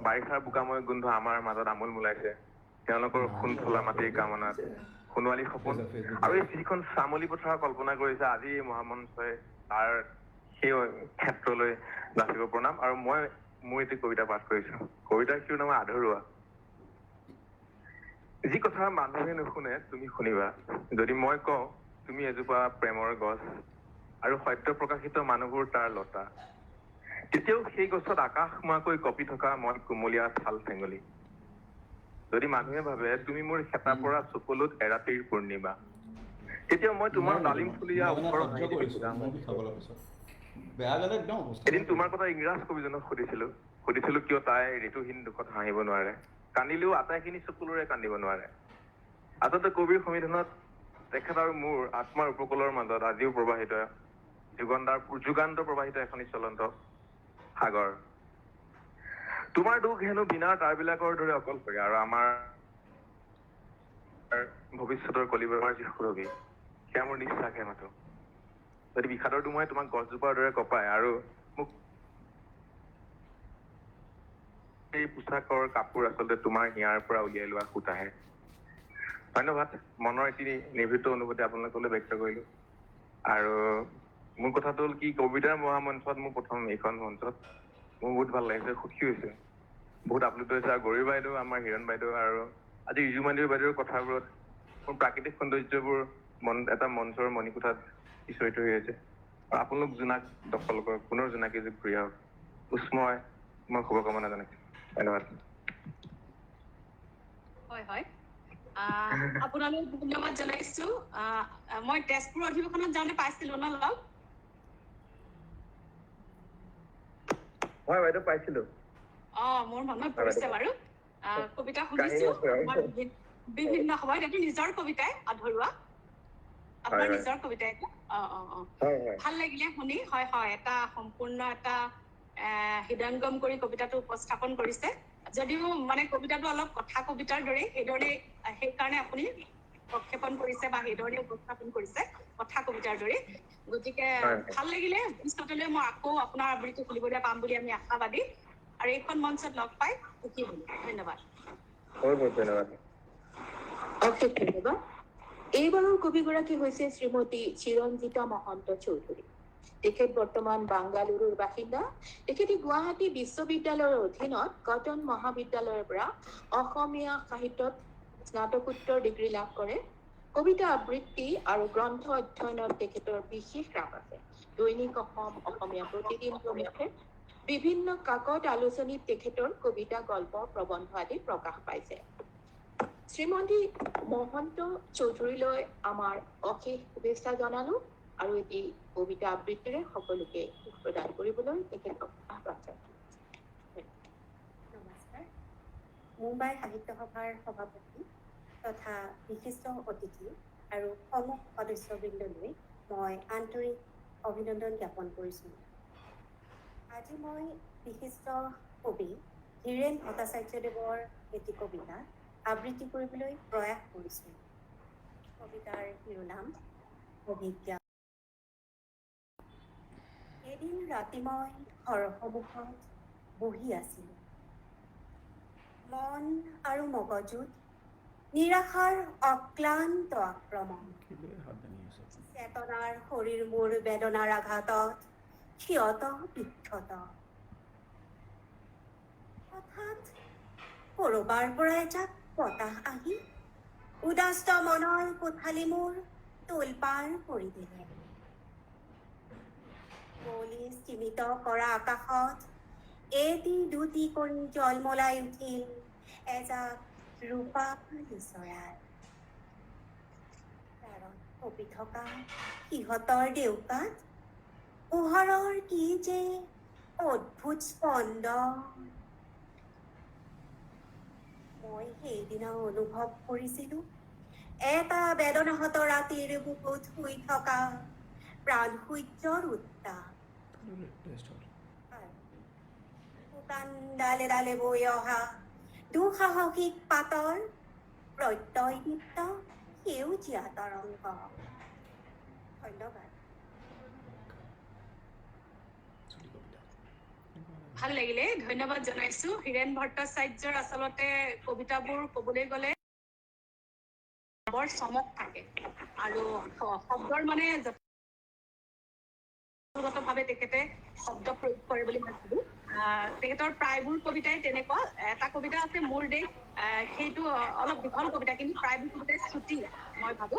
বাৰিষাৰ বোকাময় গোন্ধ আমাৰ মাজত আমোল মোলাইছে। তেওঁলোকৰ সোণ ফুলা মাটিৰ কামনাত সোণোৱালী সপোন আৰু এই যিখন চামলি পথাৰ কল্পনা কৰিছে আজি এই মহামঞ্চই তাৰ সেই ক্ষেত্ৰলৈ নাচিব প্ৰণাম। আৰু মই মোৰ এটি কবিতা পাঠ কৰিছো। কবিতাৰ শিৰোনাম আধৰুৱা। যি কথা মানুহে নুশুনে তুমি শুনিবা, যদি মই কওঁ তুমি এজোপা প্ৰেমৰ গছ আৰু সত্য প্ৰকাশিত মানুহবোৰ তাৰ লতা, তেতিয়াও সেই গছত আকাশ মোৱাকৈ কঁপি থকা মই কুমলীয়া থাল ঠেঙুলি। যদি মানুহে ভাবে তুমি মোৰ হেতা পৰা চকুলোত এৰাতিৰ পূৰ্ণিমা, তেতিয়া মই তোমাৰ ডালিম ফুলীয়া ওঠৰ হাঁহি দেখি যাম। এদিন তোমাৰ কথা ইংৰাজ কবিজনক সুধিছিলো কিয় তাই ঋতুহীন দুখত হাঁহিব নোৱাৰে, কান্দিলেও আটাইখিনি চকুলোৰে কান্দিব নোৱাৰে। আচলতে কবিৰ সংবিধানত তেখেত আৰু মোৰ আত্মাৰ উপকূলৰ মাজত আজিও প্ৰবাহিত যুগান্ত প্ৰবাহিত এখনি চলন্ত সাগৰ। তোমাৰ দুখ হেনো বিনাৰ তাঁৰবিলাকৰ দৰে অকলশৰীয়া আৰু আমাৰ ভৱিষ্যতৰ কলিবৰৰ যি সুৰভি, সেয়া মোৰ নিশ্চাসে মাথো। যদি বিষাদৰ ধুমুহাই তোমাক গছজোপাৰ দৰে কপায় আৰু মোক এই পোচাকৰ কাপোৰ আচলতে তোমাৰ হিয়াৰ পৰা উলিয়াই লোৱা সূতাহে। ধন্যবাদ। মনৰ এটি নিভৃত অনুভূতি আপোনালোকলৈ ব্যক্ত কৰিলো। আৰু মোৰ কথাটো হ'ল কি কবিতাৰ মহামঞ্চত মোৰ প্ৰথম এইখন মঞ্চত মোৰ বহুত ভাল লাগিছে, সুখী হৈছে, বহুত আপ্লুত হৈছে। আৰু গৌৰী বাইদেউ, আমাৰ হিৰণ বাইদেউ আৰু আজি ৰিজুমান্দিৰ বাইদেউৰ কথাবোৰত মোৰ প্ৰাকৃতিক সৌন্দৰ্যবোৰ এটা মঞ্চৰ মণিকোঠাত বিচৰিত হৈ আছে। আৰু আপোনালোক জোনাক দৰ্শকৰ পুনৰ জোনাকী যুগ ঘূৰি আহক, উষ্ময় মই শুভকামনা জনাইছোঁ। ধন্যবাদ। হয় আপোনালোক ধন্যবাদ জনাইছো। মই তেজপুৰ অধিৱেশনত যাওঁতে পাইছিলো ন লগ? হয় বাইদেউ, পাইছিলো। মোৰ মনত পৰিছে বাৰু। কবিতা শুনিছো মই বিভিন্ন সময়ত। এইটো নিজৰ কবিতাই আধৰুৱা, আপোনাৰ নিজৰ কবিতাই। ভাল লাগিলে শুনি। হয় এটা সম্পূৰ্ণ এটা হৃদয়ংগম কৰি কবিতাটো উপস্থাপন কৰিছে। যদিও মানে কবিতাটো অলপ কথা কবিতাৰ দৰে, সেইকাৰণে আপুনি প্ৰক্ষেপণ কৰিছে বা সেইদৰে উপস্থাপন কৰিছে কথা কবিতাৰ দৰে। গতিকে ভাল লাগিলে। ভৱিষ্যতলৈ মই আকৌ আপোনাৰ আবৃত্তি শুনিবলৈ পাম বুলি আমি আশাবাদী। আৰু এইখন মঞ্চত লগ পাই সুখী হলো। ধন্যবাদ। ধন্যবাদ। অশেষ ধন্যবাদ। এইবাৰৰ কবিগৰাকী হৈছে শ্ৰীমতী চিৰঞ্জিতা মহন্ত চৌধুৰী। তেখেত বৰ্তমান বাংগালুৰুৰ বাসিন্দা। তেখেতে গুৱাহাটী বিশ্ববিদ্যালয়ৰ অধীনত কটন মহাবিদ্যালয়ৰ পৰা অসমীয়া সাহিত্যত স্নাতকোত্তৰ ডিগ্ৰী লাভ কৰে। কবিতা আবৃত্তি আৰু গ্ৰন্থ অধ্যয়নত তেখেতৰ বিশেষ ৰাপ আছে। দৈনিক অসমীয়া প্ৰতিদিন প্ৰমুখে বিভিন্ন কাকত আলোচনীত তেখেতৰ কবিতা, গল্প, প্ৰবন্ধ আদি প্ৰকাশ পাইছে। শ্ৰীমতী মহন্ত চৌধুৰীলৈ আমাৰ অশেষ শুভেচ্ছা জনালো আৰু এটি কবিতা আবৃত্তিৰে সকলোকে সুখ প্ৰদান কৰিবলৈ তেখেতক আহ্বান জনালো। নমস্কাৰ। মুম্বাই সাহিত্য সভাৰ সভাপতি তথা বিশিষ্ট অতিথি আৰু সমূহ সদস্যবৃন্দলৈ মই আন্তৰিক অভিনন্দন জ্ঞাপন কৰিছোঁ। আজি মই বিশিষ্ট কবি হীৰেণ ভট্টাচাৰ্যদেৱৰ এটি কবিতা আবৃত্তি কৰিবলৈ প্ৰয়াস কৰিছোঁ। কবিতাৰ শিৰোনাম অভিজ্ঞা। এদিন ৰাতি মই ঘৰৰ সন্মুখত বহি আছিলোঁ। মন আৰু মগজুত নিৰাশাৰ অক্লান্ত আক্ৰমণ। চেতনাৰ শৰীৰ মোৰ বেদনাৰ আঘাতত ক্ষিয়ত বিক্ষত। হঠাৎ কৰবাৰ পৰা এজাক বতাহ আহি উদাস্ত মনৰ কোঠালি মোৰ তোলপাৰ কৰি দিলে। কুঁৱলী স্তিমিত কৰা আকাশত এটি দুটি কৰি জলমলাই উঠিল এজাক ৰূপালী চৰাই। তাৰত কঁপি থকা সিহঁতৰ ডেউকাত পোহৰৰ কি যে অদ্ভুত স্পন্দন। মই সেইদিনা অনুভৱ কৰিছিলো এটা বেদনাহত ৰাতিৰ বুকুত শুই থকা প্ৰাণ সূৰ্যৰ উত্তাপ। শুকান ডালে ডালে বৈ অহা দুঃসাহসিক পাতৰ প্ৰত্যয়দীপ্ত সেউজীয়া তৰংগ। ধন্যবাদ। ভাল লাগিলে, ধন্যবাদ জনাইছো। হীৰেণ ভট্টাচাৰ্যৰ আচলতে কবিতাবোৰ কবলৈ গলে বৰ চমক থাকে আৰু শব্দৰ মানে ভাৱে তেখেতে শব্দ প্ৰয়োগ কৰে বুলি মই ভাবো। তেখেতৰ প্ৰায়বোৰ কবিতাই তেনেকুৱা। এটা কবিতা আছে মোৰ দেশ, সেইটো অলপ দীঘল কবিতা, কিন্তু প্ৰায়বোৰ কবিতাই চুটি মই ভাবো।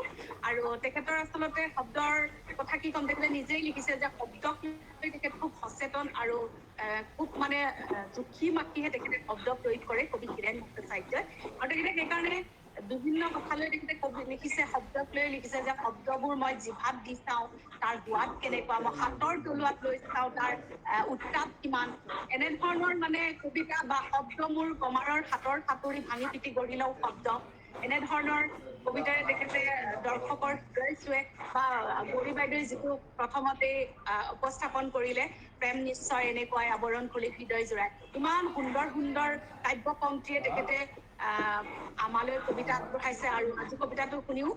আৰু তেখেতৰ আচলতে শব্দৰ কথা কি ক'ম, তেখেতে নিজেই লিখিছে যে শব্দক লৈ তেখেত খুব সচেতন আৰু খুব মানে জুখি মাখিহে তেখেতে শব্দ প্ৰয়োগ কৰে কবি হীৰেণ ভট্টাচাৰ্যই। আৰু তেখেতে সেইকাৰণে বিভিন্ন কথালৈ তেখেতে কবি লিখিছে, শব্দক লৈ লিখিছে যে শব্দবোৰ মই জিভাত দি চাওঁ তাৰ সোৱাদ কেনেকুৱা, মই হাতৰ তলুৱাত লৈ চাওঁ তাৰ উত্তাপ কিমান। এনেধৰণৰ মানে কবিতা বা শব্দ মোৰ কমাৰৰ হাতৰ সাঁতুৰি ভাঙি পিটি গঢ়ি লওঁ শব্দ, এনেধৰণৰ কবিতাৰে তেখেতে দৰ্শকৰ হৃদয় চুৱে। বা গৌৰী বাইদেৱে যিটো প্ৰথমতে উপস্থাপন কৰিলে, প্ৰেম নিশ্চয় এনেকুৱাই আৱৰণ খুলি হৃদয় জোৰাই, ইমান সুন্দৰ সুন্দৰ কাব্য পংক্তিৰে তেখেতে আমালৈ কবিতা আগবঢ়াইছে। আৰু আজি কবিতাটো শুনিও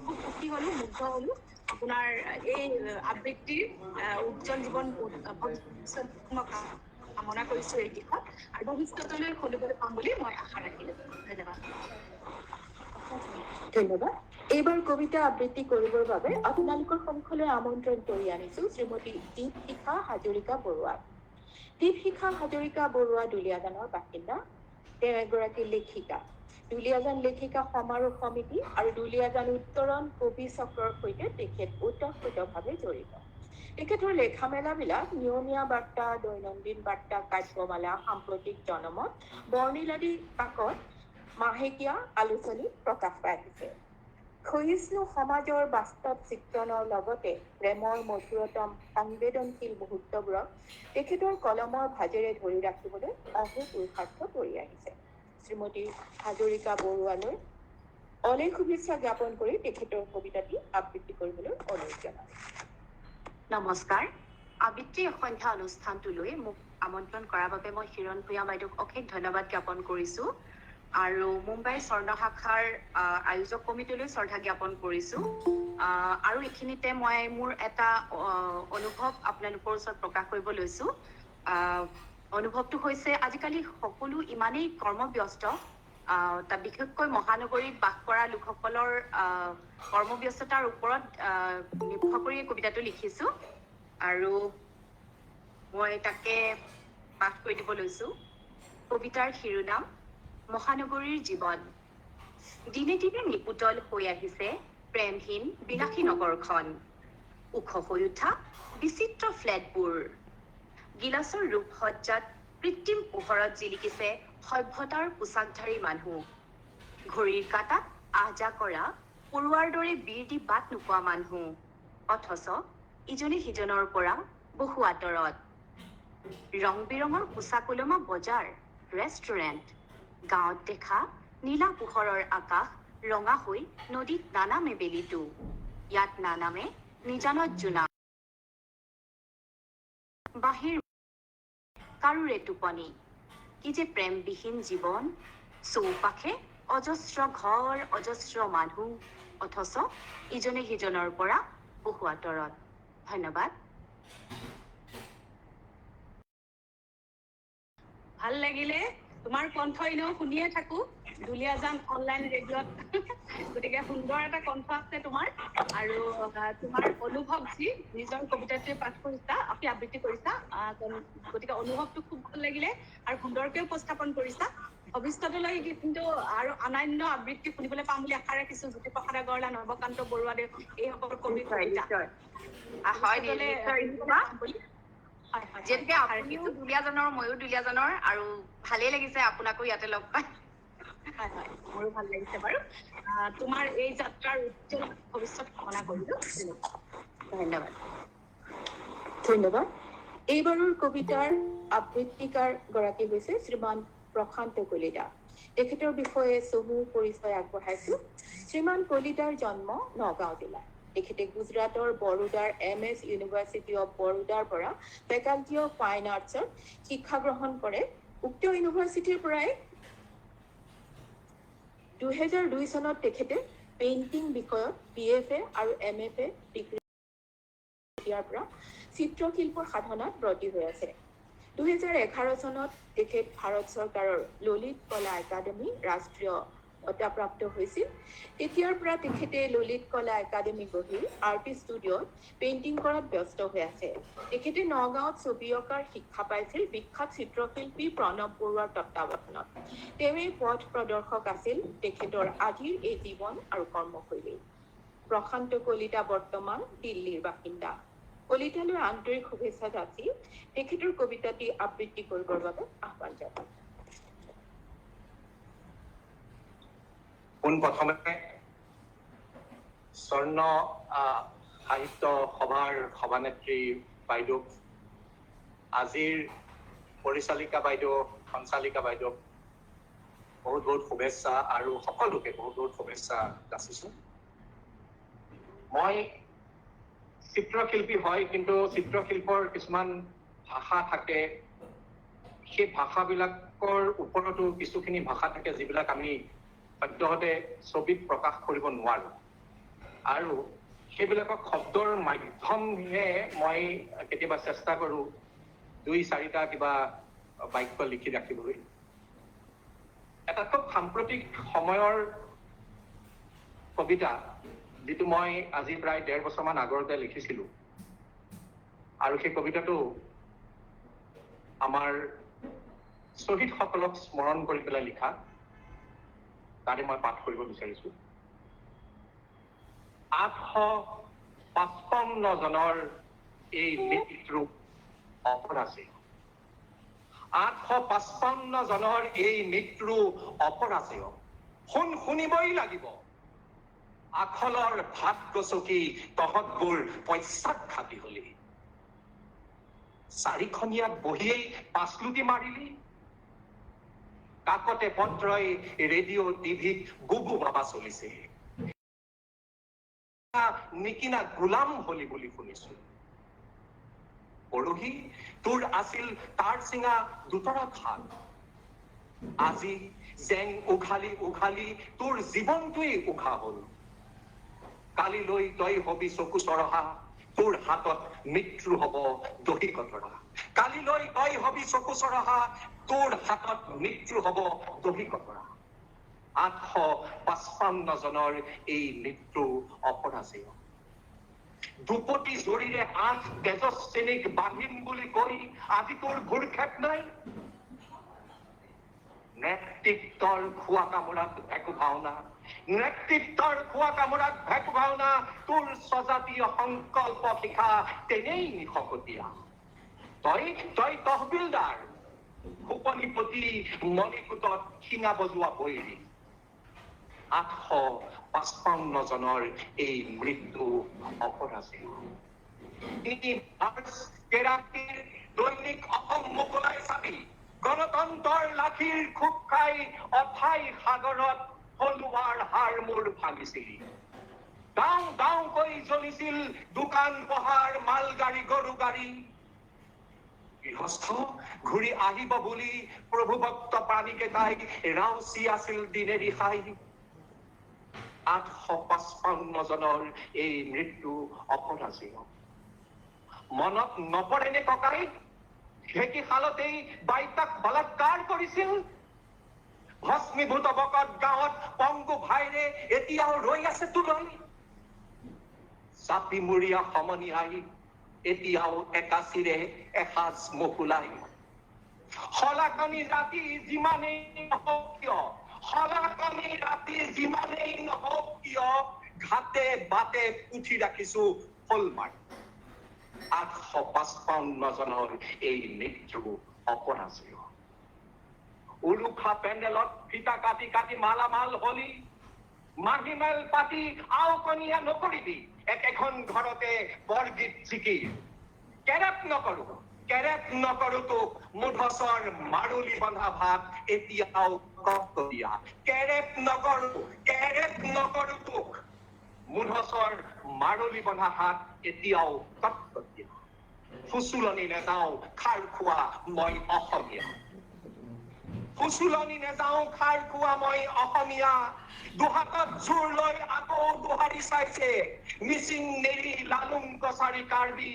খুব সুখী হলো, মুগ্ধ হলো। আপোনাৰ এই আবৃত্তিৰ উজ্জ্বল জীৱন কামনা কৰিছো এই দিশত, আৰু ভৱিষ্যতলৈ শুনিবলৈ পাম বুলি মই আশা ৰাখিলো। ধন্যবাদ। ধন্যবাদ। এইবাৰ কবিতা আবৃত্তি কৰিবৰ বাবে আপোনালোকৰ সন্মুখলৈ আমন্ত্ৰণ কৰি আনিছো শ্ৰীমতী দীপশিখা হাজৰিকা বৰুৱাক। দীপশিখা হাজৰিকা বৰুৱা দুলীয়াজানৰ বাসিন্দা। তেওঁ এগৰাকী লেখিকা। দুলীয়াজান লেখিকা সমাৰোহ সমিতি আৰু দুলীয়াজান উত্তৰণ কবি চক্ৰৰ সৈতে তেখেত ওতঃপ্ৰোতভাৱে জড়িত। তেখেতৰ লেখা মেলাবিলাক নিয়মীয়া বাৰ্তা, দৈনন্দিন বাৰ্তা, কাব্যমালা, সাম্প্ৰতিক জনমত, বৰ্ণিলাদি কাকত, মাহেকীয়া আলোচনী প্ৰকাশ পাই আহিছে। সহিষ্ণু সমাজৰ বাস্তৱ চিত্ৰণৰ লগতে প্ৰেমৰ মধুৰতম সংবেদনশীল মুহূৰ্তবোৰক তেখেতৰ কলমৰ ভাজেৰে ধৰি ৰাখিবলৈ অহোপুৰুষাৰ্থ কৰি আহিছে। শ্ৰীমতী হাজৰিকা বৰুৱালৈ অলেখ শুভেচ্ছা জ্ঞাপন কৰি তেখেতৰ কবিতাটি আবৃত্তি কৰিবলৈ অনুৰোধ জনাইছো। নমস্কাৰ। আবৃত্তি সন্ধ্যা অনুষ্ঠানটোলৈ মোক আমন্ত্ৰণ কৰাৰ বাবে মই হিৰণ ভূঞা বাইদেউক অশেষ ধন্যবাদ জ্ঞাপন কৰিছোঁ আৰু মুম্বাই স্বৰ্ণ শাখাৰ আয়োজক কমিটিলৈ শ্ৰদ্ধা জ্ঞাপন কৰিছোঁ আৰু এইখিনিতে মই মোৰ এটা অনুভৱ আপোনালোকৰ ওচৰত প্ৰকাশ কৰিব লৈছোঁ। অনুভৱটো হৈছে আজিকালি সকলো ইমানেই কৰ্মব্যস্ত, তাত বিশেষকৈ মহানগৰীত বাস কৰা লোকসকলৰ কৰ্মব্যস্ততাৰ ওপৰত নিৰ্ভৰ কৰি কবিতাটো লিখিছোঁ আৰু মই তাকে পাঠ কৰি দিব লৈছোঁ। কবিতাৰ শিৰোনাম মহানগৰীৰ জীৱন। দিনে দিনে নিপুতল হৈ আহিছে প্ৰেমহীন বিলাসী নগৰখন। ওখ হৈ উঠা বিচিত্ৰ ফ্লেটবোৰ, গিলাচৰ ৰূপসজ্জাত কৃত্ৰিম পোহৰত জিলিকিছে সভ্যতাৰ পোচাকধাৰী মানুহ। ঘড়ীৰ কাঁটাত আহ-যাহ কৰা পৰুৱাৰ দৰে বীৰ দি বাট নোপোৱা মানুহ, অথচ ইজনে সিজনৰ পৰা বহু আঁতৰত। ৰং বিৰঙৰ পোচাক ওলমা বজাৰ, ৰেষ্টুৰেণ্ট, গাঁৱত দেখা নীলা পোহৰৰ আকাশ ৰঙা হৈ নদীত নানামে বেলিটো। ইয়াত নানামে নিজানত জোনা। বাহিৰ কাৰোৰে টোপনি, কি যে প্ৰেমবিহীন জীৱন। চৌপাশে অজস্ৰ ঘৰ, অজস্ৰ মানুহ, অথচ ইজনে সিজনৰ পৰা বহু আঁতৰত। ধন্যবাদ। ভাল লাগিলে। তোমাৰ কণ্ঠ এনেও শুনিয়ে থাকো দুলীয়াজান অনলাইন ৰেডিঅ'ত। গতিকে সুন্দৰ এটা কণ্ঠ আছে তোমাৰ আৰু তোমাৰ অনুভৱ যি নিজৰ কবিতাটোৱে পাঠ কৰিছা, আবৃত্তি কৰিছা, গতিকে অনুভৱটো খুব ভাল লাগিলে আৰু সুন্দৰকৈ উপস্থাপন কৰিছা। ভৱিষ্যতলৈ কিন্তু আৰু অনান্য আবৃত্তি শুনিবলৈ পাম বুলি আশা ৰাখিছো। জ্যোতিপ্ৰসাদ আগৰৱালা, নৱকান্ত বৰুৱাদেৱ এইসকল কবিৰ কবিতা যিহেতুকে আপুনিও দুলীয়াজানৰ, ময়ো দুলীয়াজানৰ আৰু ভালেই লাগিছে আপোনাকো ইয়াতে লগ পাই। হয় হয়, মোৰো ভাল লাগিছে বাৰু। তোমাৰ এই যাত্ৰাৰ উজ্জ্বল ভৱিষ্যত কামনা কৰিলো। ধন্যবাদ। ধন্যবাদ। এইবাৰৰ কবিতাৰ আবৃত্তিকাৰ গৰাকী হৈছে শ্ৰীমান প্ৰশান্ত কলিতা। তেখেতৰ বিষয়ে চমু পৰিচয় আগবঢ়াইছো। শ্ৰীমান কলিতাৰ জন্ম নগাঁও জিলাত। তেখেতে গুজৰাটৰ বৰোদাৰ MS ইউনিভাৰ্চিটি অৱ বৰোদাৰ পৰা ফেকাল্টি অফ ফাইন আৰ্টছত শিক্ষা গ্ৰহণ কৰে। উক্ত ইউনিভাৰ্চিটিৰ পৰাই 2002 চনত তেখেতে পেইণ্টিং বিষয়ত BFA আৰু MFA ডিগ্ৰী ইয়াৰ পৰা চিত্ৰশিল্পৰ সাধনাত ব্ৰতী হৈ আছে। 2011 চনত তেখেত ভাৰত চৰকাৰৰ ললিত কলা একাডেমী ৰাষ্ট্ৰীয় বঁটাপ্ৰাপ্ত হৈছিল। তেতিয়াৰ পৰা তেখেতে ললিত কলা একাডেমী গঢ়ি আৰ্টিষ্ট ষ্টুডিঅ'ত পেইণ্টিং কৰাত ব্যস্ত হৈ আছে। তেখেতে নগাঁৱত ছবি অঁকাৰ শিক্ষা পাইছিল বিখ্যাত চিত্ৰশিল্পী প্ৰণৱ বৰুৱাৰ তত্বাৱধানত। তেওঁৱেই পথ প্ৰদৰ্শক আছিল তেখেতৰ আজিৰ এই জীৱন আৰু কৰ্মশৈলী। প্ৰশান্ত কলিতা বৰ্তমান দিল্লীৰ বাসিন্দা। কলিতালৈ আন্তৰিক শুভেচ্ছা যাচি তেখেতৰ কবিতাটি আবৃত্তি কৰিবৰ বাবে আহ্বান জনাইছো। পোনপ্ৰথমে স্বৰ্ণ সাহিত্য সভাৰ সভানেত্ৰী বাইদেউক, আজিৰ পৰিচালিকা বাইদেউ, সঞ্চালিকা বাইদেউক বহুত বহুত শুভেচ্ছা আৰু সকলোকে বহুত বহুত শুভেচ্ছা যাচিছো। মই চিত্ৰশিল্পী হয়, কিন্তু চিত্ৰশিল্পৰ কিছুমান ভাষা থাকে। সেই ভাষাবিলাকৰ ওপৰতো কিছুখিনি ভাষা থাকে যিবিলাক আমি সদ্যহতে ছবিত প্ৰকাশ কৰিব নোৱাৰো আৰু সেইবিলাকক শব্দৰ মাধ্যমেৰে মই কেতিয়াবা চেষ্টা কৰো 2-4টা কিবা বাক্য লিখি ৰাখিবলৈ। এটা খুব সাম্প্ৰতিক সময়ৰ কবিতা যিটো মই আজি প্ৰায় 1.5 বছৰমান আগতে লিখিছিলোঁ আৰু সেই কবিতাটো আমাৰ শ্বহীদসকলক স্মৰণ কৰি পেলাই লিখা তাৰে মই পাঠ কৰিব বিচাৰিছোঁ 855 জনৰ এই মৃত্যু অপৰাজেয় 855 জনৰ এই মৃত্যু অপৰাজেয় শুনিবই লাগিব আখলৰ ভাত গছকি তহঁতবোৰ পশ্চাদঘাতী হলি 4খনীয়াত বহিয়েই পাঁচলুটি মাৰিলি কাকতে পত্ৰই ৰেডিঅ' টিভিত গুগু বাবা চলিছে নিকিনা গোলাম হলি বুলি শুনিছো পৰহি তোৰ আছিল তাৰ চিঙা দুটৰা খাল আজি জেং উঘালি উঘালি তোৰ জীৱনটোৱেই উঘা হল কালিলৈ তই হবি চকু চৰহা তোৰ হাতত মৃত্যু হব দহি কতৰা কালিলৈ তই হবি চকু চৰহা তোৰ হাতত মৃত্যু হব দহি কতৰা 855 জনৰ এই মৃত্যু অপৰাজেয় দুপতি জৰিৰে 8 তেজস্বিনীক বান্ধিম বুলি কৈ আজি তোৰ ভুৰক্ষেপ নাই নেতৃত্বৰ খোৱা কামোৰাত ভেকু ভাওনা নেতৃত্বৰ খোৱা কামোৰাত ভেকু ভাওনা তোৰ স্বজাতীয় সংকল্প শিখা তেনেই নিশকতীয়া তই তহবিলদাৰ উপনিপতি মণিকূটত শিঙা বজোৱা বৈৰী 855 জনৰ এই মৃত্যু অপৰাজেয় দৈনিক অসম মোকলাই চাবি গণতন্ত্ৰৰ লাঠিৰ খুব খাই অথাই সাগৰত হলুৱাৰ হাৰ মূৰ ভাঙিছিলি গাঁও গাঁওকৈ জ্বলিছিল দোকান পোহাৰ মালগাড়ী গৰু গাড়ী গৃহস্থ ঘূৰি আহিব বুলি প্ৰভুভক্ত প্ৰাণীকেইটাই ৰাউচি আছিল দিনে দিশাই 855 জনৰ এই মৃত্যু অপৰাজেয় মনত নপৰেনে ককাই ঢেঁকীশালতেই বাইতাক বলাৎকাৰ কৰিছিল ভস্মীভূত বকত গাঁৱত পংগু ভাইৰে এতিয়াও ৰৈ আছে তোলৈ চাপিমুৰীয়া সমনীয়াই এতিয়াও একাচিৰে এসাঁজ মুকুলাই হলাকনি ৰাতি যিমানেই নহওক কিয় হলাকনি ৰাতি যিমানেই নহওক কিয় ঘাটে বাটে পুঠি ৰাখিছো হলমাৰ্ক 855 জনৰ এই মৃত্যু অপৰাজেয় উৰুখা পেণ্ডেলত ফিটা কাটি কাটি মালামাল হলি মাহিমেল পাতি আওকণীয়া নকৰিবি একেখন ঘৰতে বৰগীত জিকি কেৰেপ নকৰো তোক মুধচৰ মাৰুলি বন্ধা ভাত এতিয়াও ককতীয়া কেৰেপ নকৰো তোক মুধচৰ মাৰুলি বন্ধা হাত এতিয়াও ককতীয়া ফুচুলনি নেযাওঁ খাৰ খোৱা মই অসমীয়া দুহাতত জোৰ লৈ আকৌ দুহাৰি চাইছে মিচিং নেৰি লালুং কছাৰী কাৰ্বি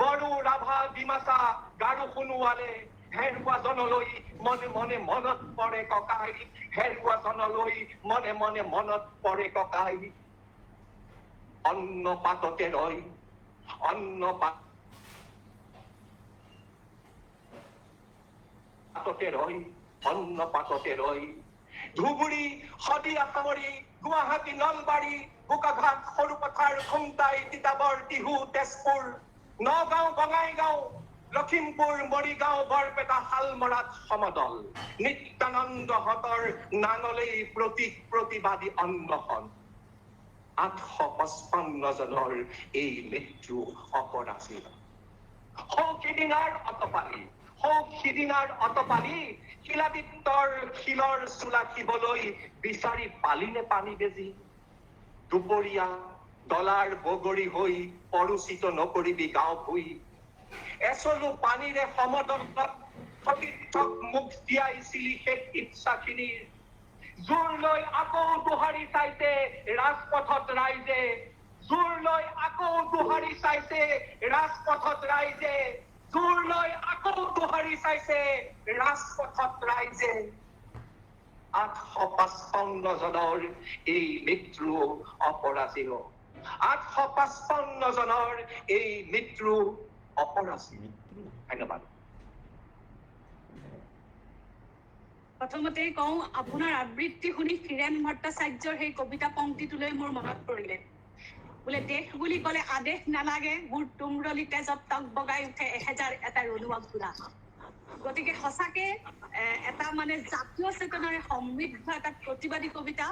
বড়ো ৰাভা ডিমাচা গাৰো সোণোৱালে হেৰুৱা জনলৈ মনে মনে মনত পৰে ককাই হেৰুৱা জনলৈ মনে মনে মনত পৰে ককাই অন্ন পাততে ৰৈ ধুবুৰী শদিয়া সামৰি গুৱাহাটী নলবাৰী বোকাঘাট সৰুপথাৰ খুমটাই তিতাবৰ টিহু তেজপুৰ নগাঁও বঙাইগাঁও লখিমপুৰ মৰিগাঁও বৰপেটা শালমৰাত সমদল নিত্যানন্দহঁতৰ নাঙলেই প্ৰতীক প্ৰতিবাদী অন্নখন 855 জনৰ এই মৃত্যু অপৰাজেয় সিদিনাৰ অতপালি শিলাদিত্যৰ শিলৰ চোলা শিবলৈ বিচাৰি পালিনে পানী বেজি দুপৰীয়া ডলাৰ বগৰী হৈ পৰুচিত নকৰিবি গাঁও ভুই এচলু পানীৰে সমদলত সতীৰ্থক মুখ দিয়াইছিলি শেষ ইচ্ছাখিনিৰ জোৰ লৈ আকৌ দুহাৰি চাইছে ৰাজপথত ৰাইজে জোৰ লৈ আকৌ দুহাৰি চাইছে ৰাজপথত ৰাইজে 855 জনৰ এই মৃত্যু অপৰাজেয় 855 জনৰ এই মৃত্যু অপৰাজেয় ধন্যবাদ প্ৰথমতে কওঁ আপোনাৰ আবৃত্তি শুনি ফিৰেণ ভট্টাচাৰ্যৰ সেই কবিতা পংক্তিটোলৈ মোৰ মনত পৰিলে বোলে দেশ বুলি ক'লে আদেশ নালাগে মোৰ তুমৰলি তেজত টক বগাই উঠে এহেজাৰ এটা ৰণুৱা ঘোঁৰা গতিকে সঁচাকে এটা মানে জাতীয় চেতনাৰে সমৃদ্ধ এটা প্ৰতিবাদী কবিতা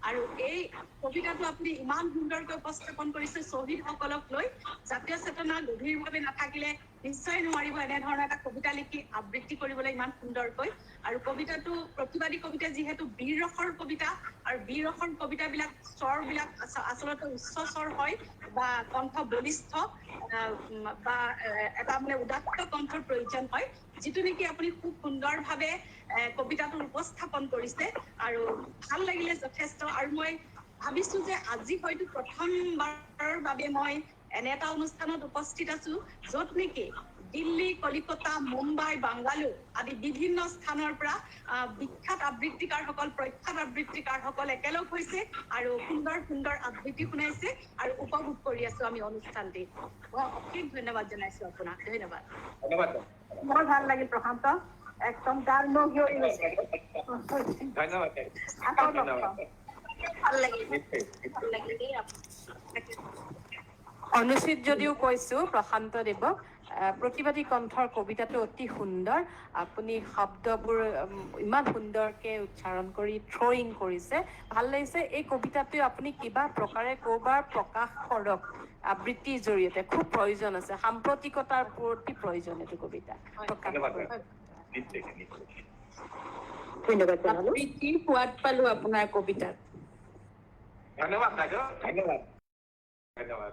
আৰু এই কবিতাটো আপুনি ইমান সুন্দৰকৈ উপস্থাপন কৰিছে শ্বহীদসকলক লৈ জাতীয় চেতনা গভীৰভাৱে নাথাকিলে নিশ্চয় নোৱাৰিব এনেধৰণৰ এটা কবিতা লিখি আবৃত্তি কৰিবলৈ ইমান সুন্দৰকৈ আৰু কবিতাটো প্ৰতিবাদী কবিতা যিহেতু বীৰ ৰসৰ কবিতা আৰু বীৰ ৰসৰ কবিতাবিলাক স্বৰবিলাক আচলতে উচ্চ স্বৰ হয় বা কণ্ঠ বলিষ্ঠ বা এটা মানে উদাত্ত কণ্ঠৰ প্ৰয়োজন হয় যিটো নেকি আপুনি খুব সুন্দৰভাৱে কবিতাটো উপস্থাপন কৰিছে আৰু ভাল লাগিলে যথেষ্ট আৰু মই ভাবিছো যে আজি হয়তো প্ৰথমবাৰৰ বাবে মই এনে এটা অনুষ্ঠানত উপস্থিত আছো য'ত নেকি দিল্লী কলিকতা মুম্বাই বাংগালুৰু আদি বিভিন্ন স্থানৰ পৰা বিখ্যাত আবৃত্তিকাৰসকল প্ৰখ্যাত আবৃত্তিকাৰসকল একেলগ হৈছে আৰু সুন্দৰ সুন্দৰ আবৃত্তি শুনাইছে আৰু উপভোগ কৰি আছো আমি অনুষ্ঠানটি মই অশেষ ধন্যবাদ জনাইছো আপোনাক ধন্যবাদ বৰ ভাল লাগিল প্ৰশান্ত একদম গাৰ নহিয়ৰি গৈছে ধন্যবাদ ভাল লাগিল অনুচিত যদিও কৈছো প্ৰশান্ত দেৱক প্ৰতিবাদী কণ্ঠৰ কবিতাটো অতি সুন্দৰ আপুনি শব্দবোৰ ইমান সুন্দৰকে উচ্চাৰণ কৰি থ্ৰয়িং কৰিছে ভাল লাগিছে এই কবিতাটো আপুনি কিবা প্ৰকাৰে ক'ৰবাৰ প্ৰকাশ কৰক আবৃত্তিৰ জৰিয়তে খুব প্ৰয়োজন আছে সাম্প্ৰতিকতাৰ প্ৰতি প্ৰয়োজন এইটো কবিতা প্ৰকাশ কৰক ধন্যবাদ জনালো আবৃত্তিৰ সোৱাদ পালো আপোনাৰ কবিতাত ধন্যবাদ বাইদেউ ধন্যবাদ ধন্যবাদ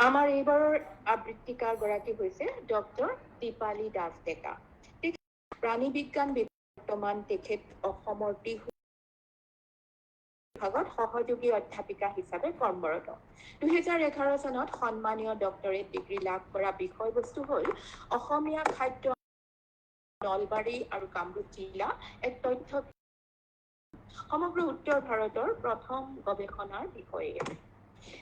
আমাৰ এইবাৰৰ আবৃত্তিকাৰ গৰাকী হৈছে ডক্টৰ দীপালী দাস ডেকা প্ৰাণী বিজ্ঞান বৰ্তমান তেখেত অসমৰ টিহু বিভাগত সহযোগী অধ্যাপিকা হিচাপে কৰ্মৰত 2011 চনত সন্মানীয় ডক্টৰেট ডিগ্ৰী লাভ কৰা বিষয়বস্তু হ'ল অসমীয়া খাদ্য নলবাৰী আৰু কামৰূপ জিলা এক তথ্য সমগ্ৰ উত্তৰ ভাৰতৰ প্ৰথম গৱেষণাৰ বিষয়ে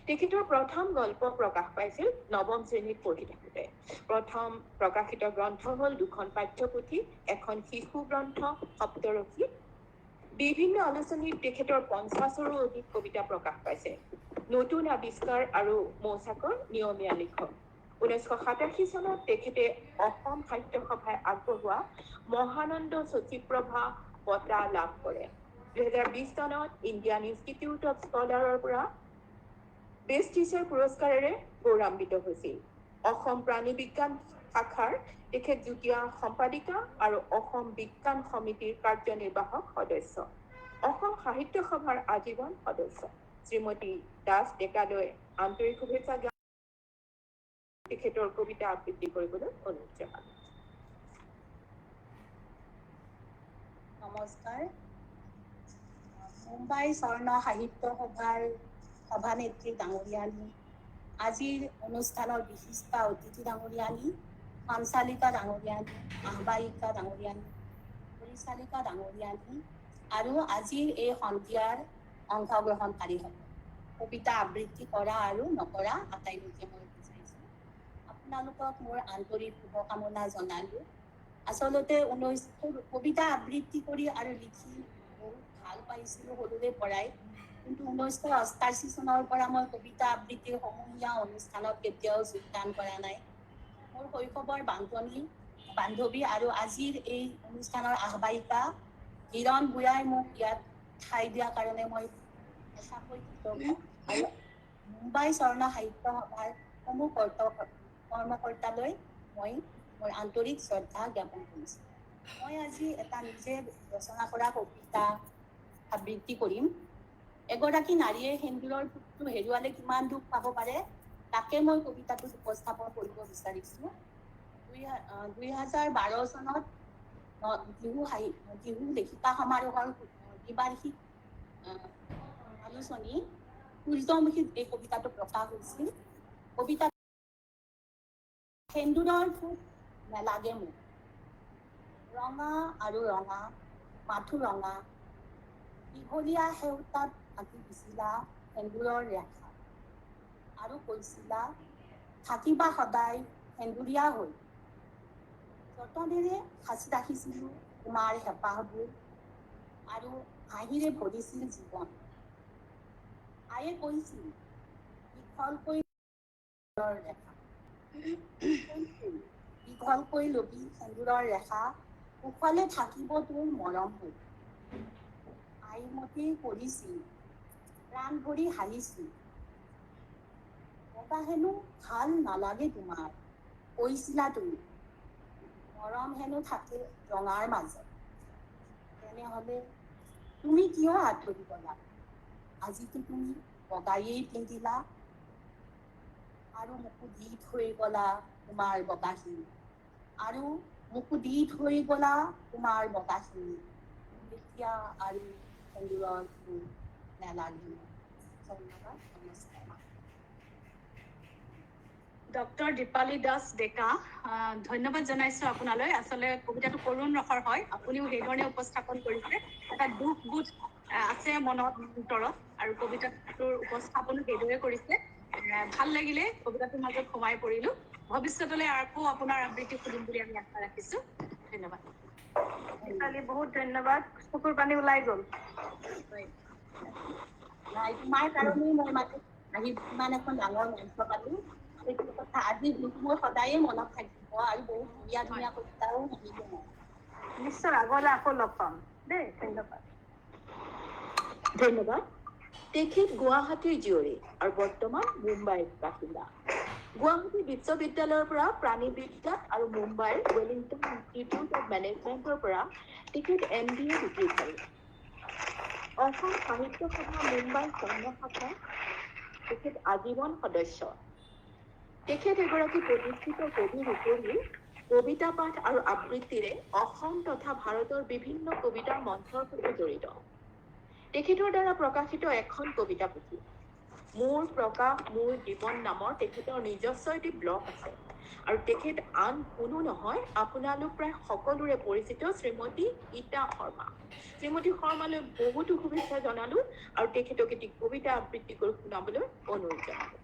তেখেতৰ প্ৰথম গল্প প্ৰকাশ পাইছিল নৱম শ্ৰেণীত পঢ়ি থাকোঁতে প্ৰথম প্ৰকাশিত গ্ৰন্থ হ'ল দুখন পাঠ্যপুথি এখন শিশু গ্ৰন্থ সপ্তৰসী বিভিন্ন আলোচনীত তেখেতৰ 50ৰো অধিক কবিতা প্ৰকাশ পাইছে নতুন আৱিষ্কাৰ আৰু মৌচাকৰ নিয়মীয়া লিখক 1987 চনত তেখেতে অসম সাহিত্য সভাই আগবঢ়োৱা মহানন্দ সচিপ্ৰভা বঁটা লাভ কৰে 2020 চনত ইণ্ডিয়ান ইনষ্টিটিউট অফ স্কলাৰৰ পৰা বেষ্ট টিচাৰ পুৰস্কাৰেৰে গৌৰৱান্বিত হৈছিল অসম প্ৰাণী বিজ্ঞান শাখাৰ তেখেত যুটীয়া সম্পাদিকা আৰু অসম বিজ্ঞান সমিতিৰ কাৰ্যনিৰ্বাহক সদস্য অসম সাহিত্য সভাৰ আজীৱন সদস্য শ্ৰীমতী দাস ডেকালৈ আন্তৰিক শুভেচ্ছা তেখেতৰ কবিতা আবৃত্তি কৰিবলৈ অনুৰোধ জনালোঁ নমস্কাৰ মুম্বাই স্বৰ্ণ সাহিত্য সভাৰ সভানেত্ৰী ডাঙৰীয়ানী আজিৰ অনুষ্ঠানৰ বিশিষ্ট অতিথি ডাঙৰীয়ানী সঞ্চালিকা ডাঙৰীয়ানী আহ্বায়িকা ডাঙৰীয়ানী পৰিচালিকা ডাঙৰীয়ানী আৰু আজিৰ এই সন্ধিয়াৰ অংশগ্ৰহণকাৰীসকল কবিতা আবৃত্তি কৰা আৰু নকৰা আটাইলৈকে মই বিচাৰিছোঁ আপোনালোকক মোৰ আন্তৰিক শুভকামনা জনালোঁ আচলতে কবিতা আবৃত্তি কৰি আৰু লিখি বহুত ভাল পাইছিলোঁ সৰুৰে পৰাই কিন্তু 1988 চনৰ পৰা মই কবিতা আবৃত্তিৰ সমূহীয়া অনুষ্ঠানত কেতিয়াও যোগদান কৰা নাই মোৰ শৈশৱৰ বান্ধৱী আৰু আজিৰ এই অনুষ্ঠানৰ আহ্বায়িকা হিৰণ ভূঞাই মোক ইয়াত ঠাই দিয়াৰ কাৰণে মই সঁচাকৈ কৃতজ্ঞ আৰু মুম্বাই স্বৰ্ণ সাহিত্য সভাৰ সমূহ কৰ্মকৰ্তালৈ মই মোৰ আন্তৰিক শ্ৰদ্ধা জ্ঞাপন কৰিছোঁ মই আজি এটা নিজে ৰচনা কৰা কবিতা আবৃত্তি কৰিম এগৰাকী নাৰীয়ে সেন্দুৰৰ ফুটটো হেৰুৱালে কিমান দুখ পাব পাৰে তাকে মই কবিতাটোত উপস্থাপন কৰিব বিচাৰিছোঁ 2012 চনত বিহু লেখিকা সমাৰোহৰ দ্বিবাৰ্ষিক আলোচনী সূৰ্যমুখীত এই কবিতাটো প্ৰকাশ হৈছিল কবিতা সেন্দুৰৰ ফুট নেলাগে মোক ৰঙা আৰু ৰঙা মাথো ৰঙা দীঘলীয়া সেউতাত আঁকি দিছিলা সেন্দুৰৰ ৰেখা আৰু কৈছিলা থাকিবা সদায় সেন্দুৰীয়া হৈ যতনেৰে সাঁচি ৰাখিছিলোঁ তোমাৰ হেঁপাহবোৰ আৰু হাঁহিৰে ভৰিছিল জীৱন আয়ে কৈছিল দীঘলকৈ ৰেখা দীঘলকৈ লবি সেন্দুৰৰ ৰেখা কুশলে থাকিব তোৰ মৰম হৈ আইৰ মতেই কৰিছিল প্ৰাণ ভৰি হালিছিল বগা হেনো ভাল নালাগে তোমাৰ কৈছিলা তুমি মৰম হেনো থাকে ৰঙাৰ মাজত তেনেহ'লে তুমি কিয় আঁতৰি গলা আজিতো তুমি বগায়েই পিন্ধিলা আৰু মোকো দি থৈ গলা তোমাৰ বগাখিনি আৰু মোকো দি থৈ গলা তোমাৰ বগাখিনি এতিয়া আৰু সেন্দুৰৰ ফুল নেলাগিল ধন্যবাদ নমস্কাৰ ডক্টৰ দীপালী দাস ডেকা ধন্যবাদ জনাইছো আপোনালৈ আচলতে কবিতাটো কৰুণ ৰসৰ হয় আপুনিও সেইধৰণে উপস্থাপন কৰিছে এটা দুখবোধ আছে মনত ভিতৰত আৰু কবিতাটোৰ উপস্থাপনো সেইদৰে কৰিছে ভাল লাগিলে কবিতাটোৰ মাজত সোমাই পৰিলো ভৱিষ্যতলৈ আকৌ আপোনাৰ আবৃত্তি শুনিম বুলি আমি আশা ৰাখিছো ধন্যবাদ দীপালী বহুত ধন্যবাদ চকুৰ পানী ওলাই গ'ল নাই তোমাৰ কাৰণেই মই মানে আহি ইমান এখন ডাঙৰ মঞ্চ পালো সেইটো কথা আজি দিনটো মোৰ সদায়ে মনত থাকিব আৰু বহুত ধুনীয়া ধুনীয়া কবিতাও শুনিলো মই নিশ্চয় আগলৈ আকৌ লগ পাম দেই ধন্যবাদ ধন্যবাদ তেখেত গুৱাহাটীৰ জীয়ৰী আৰু বৰ্তমান মুম্বাইৰ বাসিন্দা গুৱাহাটী বিশ্ববিদ্যালয়ৰ পৰা প্ৰাণীবিজ্ঞান আৰু মুম্বাইৰ ৱেলিংটন ইনষ্টিটিউট অৱ মেনেজমেণ্টৰ পৰা তেখেত MBA ডিগ্ৰীধাৰী অসম সাহিত্য সভা মুম্বাই স্বৰ্ণ শাখা তেখেত আজীৱন সদস্য তেখেত এগৰাকী প্ৰতিষ্ঠিত কবিৰ উপৰিও কবিতা পাঠ আৰু আবৃত্তিৰে অসম তথা ভাৰতৰ বিভিন্ন কবিতাৰ মঞ্চৰ সৈতে জড়িত তেখেতৰ দ্বাৰা প্ৰকাশিত এখন কবিতা পুথি মোৰ প্ৰকাশ মোৰ জীৱন নামৰ তেখেতৰ নিজস্ব এটি ব্লগ আছে আৰু তেখেত আন কোনো নহয় আপোনালোক প্ৰায় সকলোৰে পৰিচিত শ্ৰীমতী গীতা শৰ্মা শ্ৰীমতী শৰ্মালৈ বহুতো শুভেচ্ছা জনালো আৰু তেখেতক এটি কবিতা আবৃত্তি কৰি শুনাবলৈ অনুৰোধ জনালো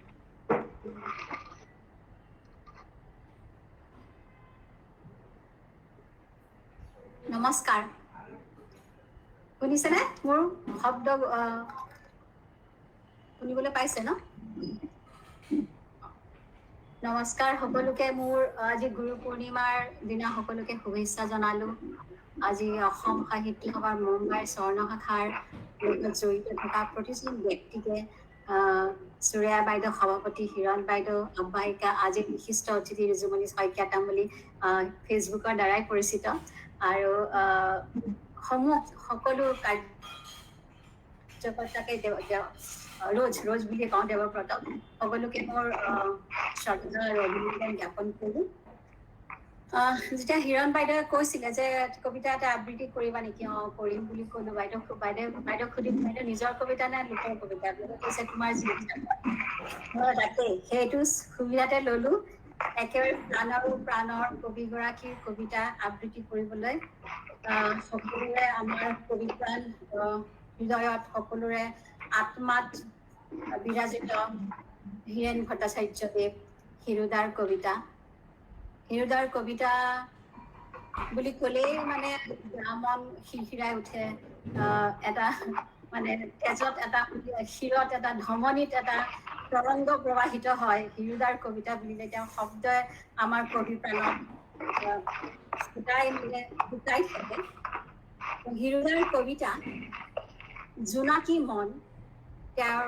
নমস্কাৰ শুনিছেনে মোৰ শব্দ শুনিবলৈ পাইছে ন নমস্কাৰ সকলোকে মোৰ আজি গুৰু পূৰ্ণিমাৰ দিনা সকলোকে শুভেচ্ছা জনালো আজি অসম সাহিত্য সভাৰ মুম্বাই স্বৰ্ণ শাখাৰ লগত জড়িত থকা প্ৰতিজন ব্যক্তিকে সুৰেয়া বাইদেউ সভাপতি হিৰণ বাইদেউ আহ্বায়িকা আজি বিশিষ্ট অতিথি ৰিজুমণি শইকীয়া তামুলী ফেচবুকৰ দ্বাৰাই পৰিচিত আৰু সমূহ সকলো কাৰ্যকৰ্তাকে ৰোজ বুলিয়ে কওঁ দেৱব্ৰতক সকলোকে মোৰ শ্ৰদ্ধা আৰু অভিনন্দন জ্ঞাপন কৰো যেতিয়া হিৰণ বাইদেৱে কৈছিলে যে কবিতা এটা আবৃত্তি কৰিবা নেকি কৰিম বুলি কলো বাইদেউক সুধিম বাইদেউ নিজৰ কবিতা নে লোকৰ কবিতা বাইদেউ কৈছে তোমাৰ তাকেই সেইটো সুবিধাতে ললো একেবাৰে প্ৰাণৰ কবিগৰাকীৰ কবিতা আবৃত্তি কৰিবলৈ সকলোৰে আমাৰ কবিপ্ৰাণ হৃদয়ত সকলোৰে আত্মাত বিৰাজিত হীৰেণ ভট্টাচাৰ্যদেৱ হিৰুদাৰ কবিতা বুলি ক'লেই মানে মন শিৰশিৰাই উঠে এটা মানে তেজত এটা শিৰত এটা ধমনীত এটা তৰংগ প্ৰবাহিত হয় হিৰুদাৰ কবিতা বুলিলে তেওঁৰ শব্দই আমাৰ কবি প্ৰাণত ফুটাই থাকে হিৰুদাৰ কবিতা জোনাকী মন তেওঁৰ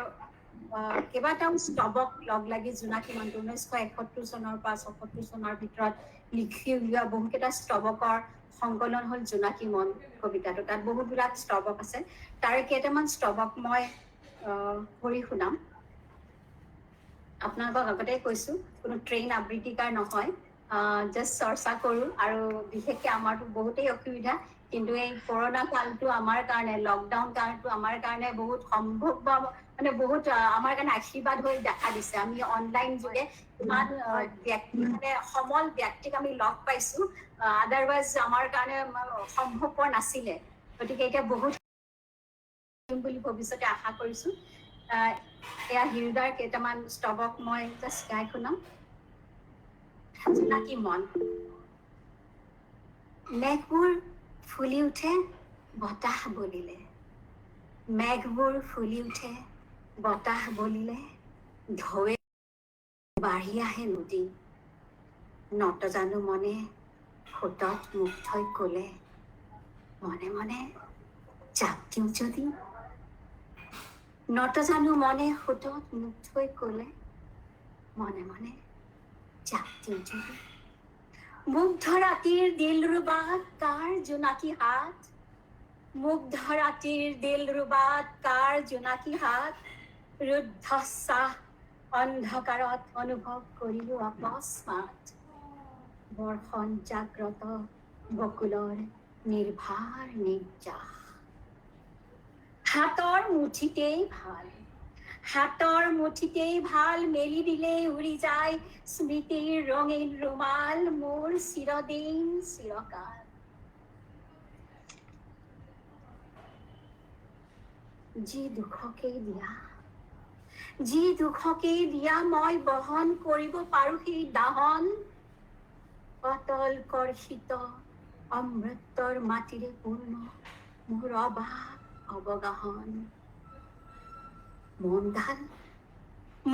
কেইবাটাও স্তৱক লগ লাগি জোনাকী মনটো 1971 চনৰ পৰা 74 চনৰ ভিতৰত লিখি উলিওৱা বহুকেইটা স্তৱকৰ সংকলন হ'ল জোনাকী মন কবিতাটো তাত বহুবিলাক স্তৱক আছে তাৰে কেইটামান স্তৱক মই পঢ়ি শুনাম আপোনালোকক আগতে কৈছো কোনো ট্ৰেইন আবৃত্তিকাৰ নহয় জাষ্ট চৰ্চা কৰো আৰু বিশেষকৈ আমাৰতো বহুতেই অসুবিধা কিন্তু এই কৰোণা কালটো আমাৰ কাৰণে লকডাউন কালটো আমাৰ কাৰণে বহুত সম্ভৱ মানে বহুত আমাৰ কাৰণে আশীৰ্বাদ হৈ দেখা দিছে আমি অনলাইন যোগে ইমান ব্যক্তি মানে সমল ব্যক্তিক আমি লগ পাইছো আদাৰৱাইজ আমাৰ কাৰণে সম্ভৱপৰ নাছিলে গতিকে এতিয়া বহুত বুলি ভৱিষ্যতে আশা কৰিছোঁ। এয়া হিৰুদাৰ কেইটামান স্তৱক মই জাষ্ট গাই শুনাম। জোনাকী মন। মেঘবোৰ ফুলি উঠে বতাহ বলিলে, মেঘবোৰ ফুলি উঠে বতাহ বলিলে, ঢৌৱে বাঢ়ি আহে নদী, নতজানু মনে সোঁতত মুখ থৈ ক'লে, মনে মনে জাপ দিওঁ যদি। নতজানু মনে সোঁতত মুখ থৈ ক'লে, মনে মনে জাপ দিওঁ যদি। মুগ্ধ ৰাতিৰ দিলৰুবাত কাৰ জোনাকী হাত, মুগ্ধ ৰাতিৰ দিলৰুবাত কাৰ জোনাকী হাত, ৰুদ্ধশ্বাস অন্ধকাৰত অনুভৱ কৰিলোঁ অকস্মাত, বৰ্ষণ জাগ্ৰত বকুলৰ নিৰ্ভাৰ নিৰ্যাস। হাতৰ মুঠিতেই ভাল, হাতৰ মুঠিতেই ভাল, মেলি দিলেই উৰি যায় স্মৃতিৰ ৰঙীন ৰুমাল, মোৰ চিৰদিন চিৰকাল। যি দুখকেই দিয়া, যি দুখকেই দিয়া, মই বহন কৰিব পাৰোঁ সেই দাহন, অতল কৰ্ষিত অমৃতৰ মাটিৰে পূৰ্ণ মোৰ অবাক অৱগাহন।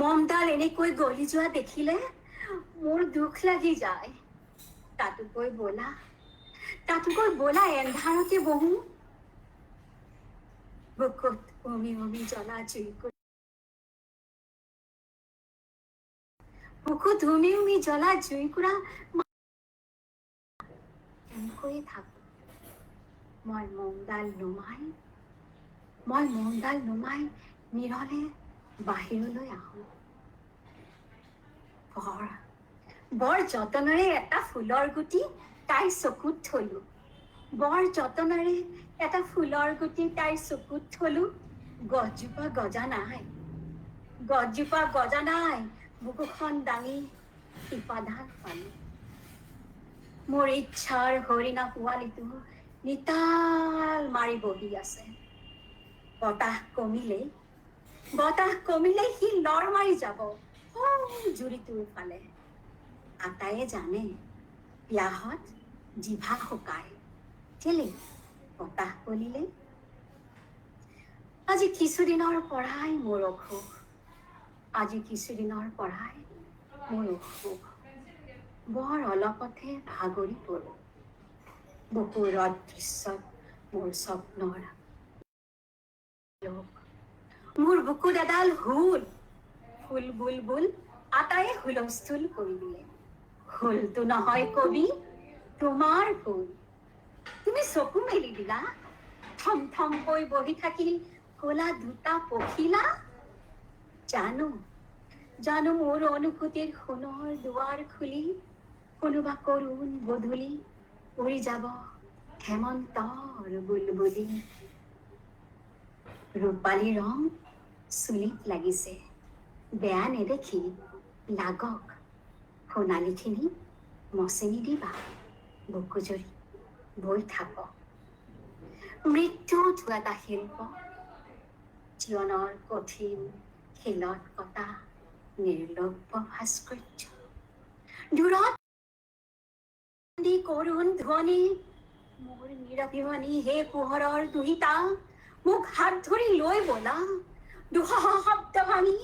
মমডাল এনেকৈ গলি যোৱা দেখিলে মোৰ দুখ লাগি যায়। তাতোকৈ বলা এন্ধাৰতে বহো, বুকুত উমি উমি জ্বলা জুইকুৰা, বুকুত উমি উমি জ্বলা জুইকুৰা এনেকৈয়ে থাকো। মই মমডাল নুমাই নিৰলে বাহিৰলৈ আহোঁ। বৰ যতনেৰে এটা ফুলৰ গুটি তাইৰ চকুত থলো, বৰ যতনেৰে এটা ফুলৰ গুটি তাইৰ চকুত থলো, গছজোপা গজা নাই, বুকুখন দাঙি শিপাডাল পালো। মোৰ ইচ্ছাৰ হৰিণা পোৱালিটো নিতাল মাৰি বহি আছে। বতাহ কমিলে সি লৰ মাৰি যাব জুৰিটোৰ ফালে। আটায়ে জানে পিয়াহত জিভা শুকায়, কেলে বতাহ বলিলে। আজি কিছুদিনৰ পৰাই মোৰ অসুখ, বৰ অলপতে ভাগৰি পৰো। বুকুৰ অদৃশ্যত মোৰ স্বপ্নৰ লোক, মোৰ বুকুত এডাল হুল, ফুল বুলবুল আটায়ে হুলস্থুল কৰি দিলে। হুলটো নহয় কবি, তোমাৰ ফুল। তুমি চকু মেলি দিলা, থম থমকৈ বহি থাকিল কলা দুটা পখিলা। জানো মোৰ অনুভূতিৰ সোণৰ দুৱাৰ খুলি কোনোবা কৰুণ গধূলি উৰি যাব হেমন্তৰ বুলবুলি। ৰূপালী ৰং চুলিত লাগিছে, বেয়া নেদেখি লাগক সোণালীখিনি মচিনি দিবা, বুকুজুৰি বৈ থাকক। মৃত্যুটো এটা শিল্প, জীৱনৰ কঠিন শিলত কটা নিৰ্লভ্য ভাস্কৰ্য। দূৰত কৰুণ ধ্বনি, মোৰ নিৰভিমানী হে পোহৰৰ দুহিতা, মোক হাত ধৰি লৈ বলা, দুঃসাহ শব্দ ভাঙি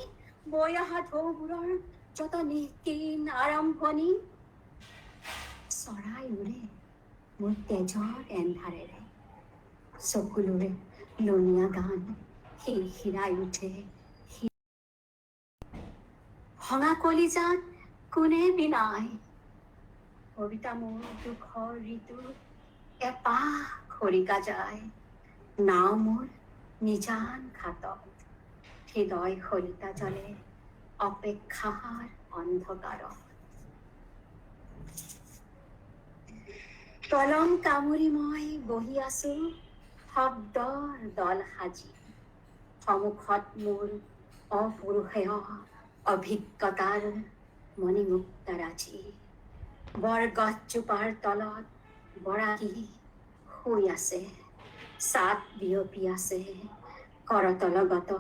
বৈ অহা ঢৌবোৰৰ যত নিঃকিন আৰম্ভণি। চৰাই উৰে মোৰ তেজৰ এন্ধাৰেৰে, চকুলোৰে লুণীয়া গান শিৰশিৰাই উঠে। ভঙা কলিজাত কোনে বিনাই, কবিতা মোৰ দুখৰ ঋতু এপাহ খৰিকা যায়। নাও মোৰ নিজান ঘাটত, হৃদয় সলিতা জলে অপেক্ষাৰ অন্ধকাৰত। কলম কামুৰি মই বহি আছো শব্দৰ দল সাজি, সন্মুখত মোৰ অপুৰুষেয় অভিজ্ঞতাৰ মণিমুক্তাৰাজি। বৰগছজোপাৰ তলত বৰাকী শুই আছে, সাত বিয়পি আছে কৰতলগত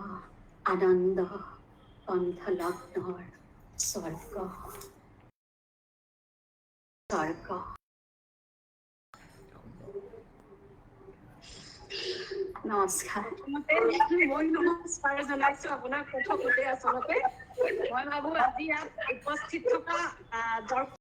আনন্দ কণ্ঠলগ্নৰ স্বৰ্গ স্বৰ্গ নমস্কাৰ মই নমস্কাৰ জনাইছো আপোনাক প্ৰথমতে আচলতে মই ভাবো আজি ইয়াত উপস্থিত থকা দৰ্শক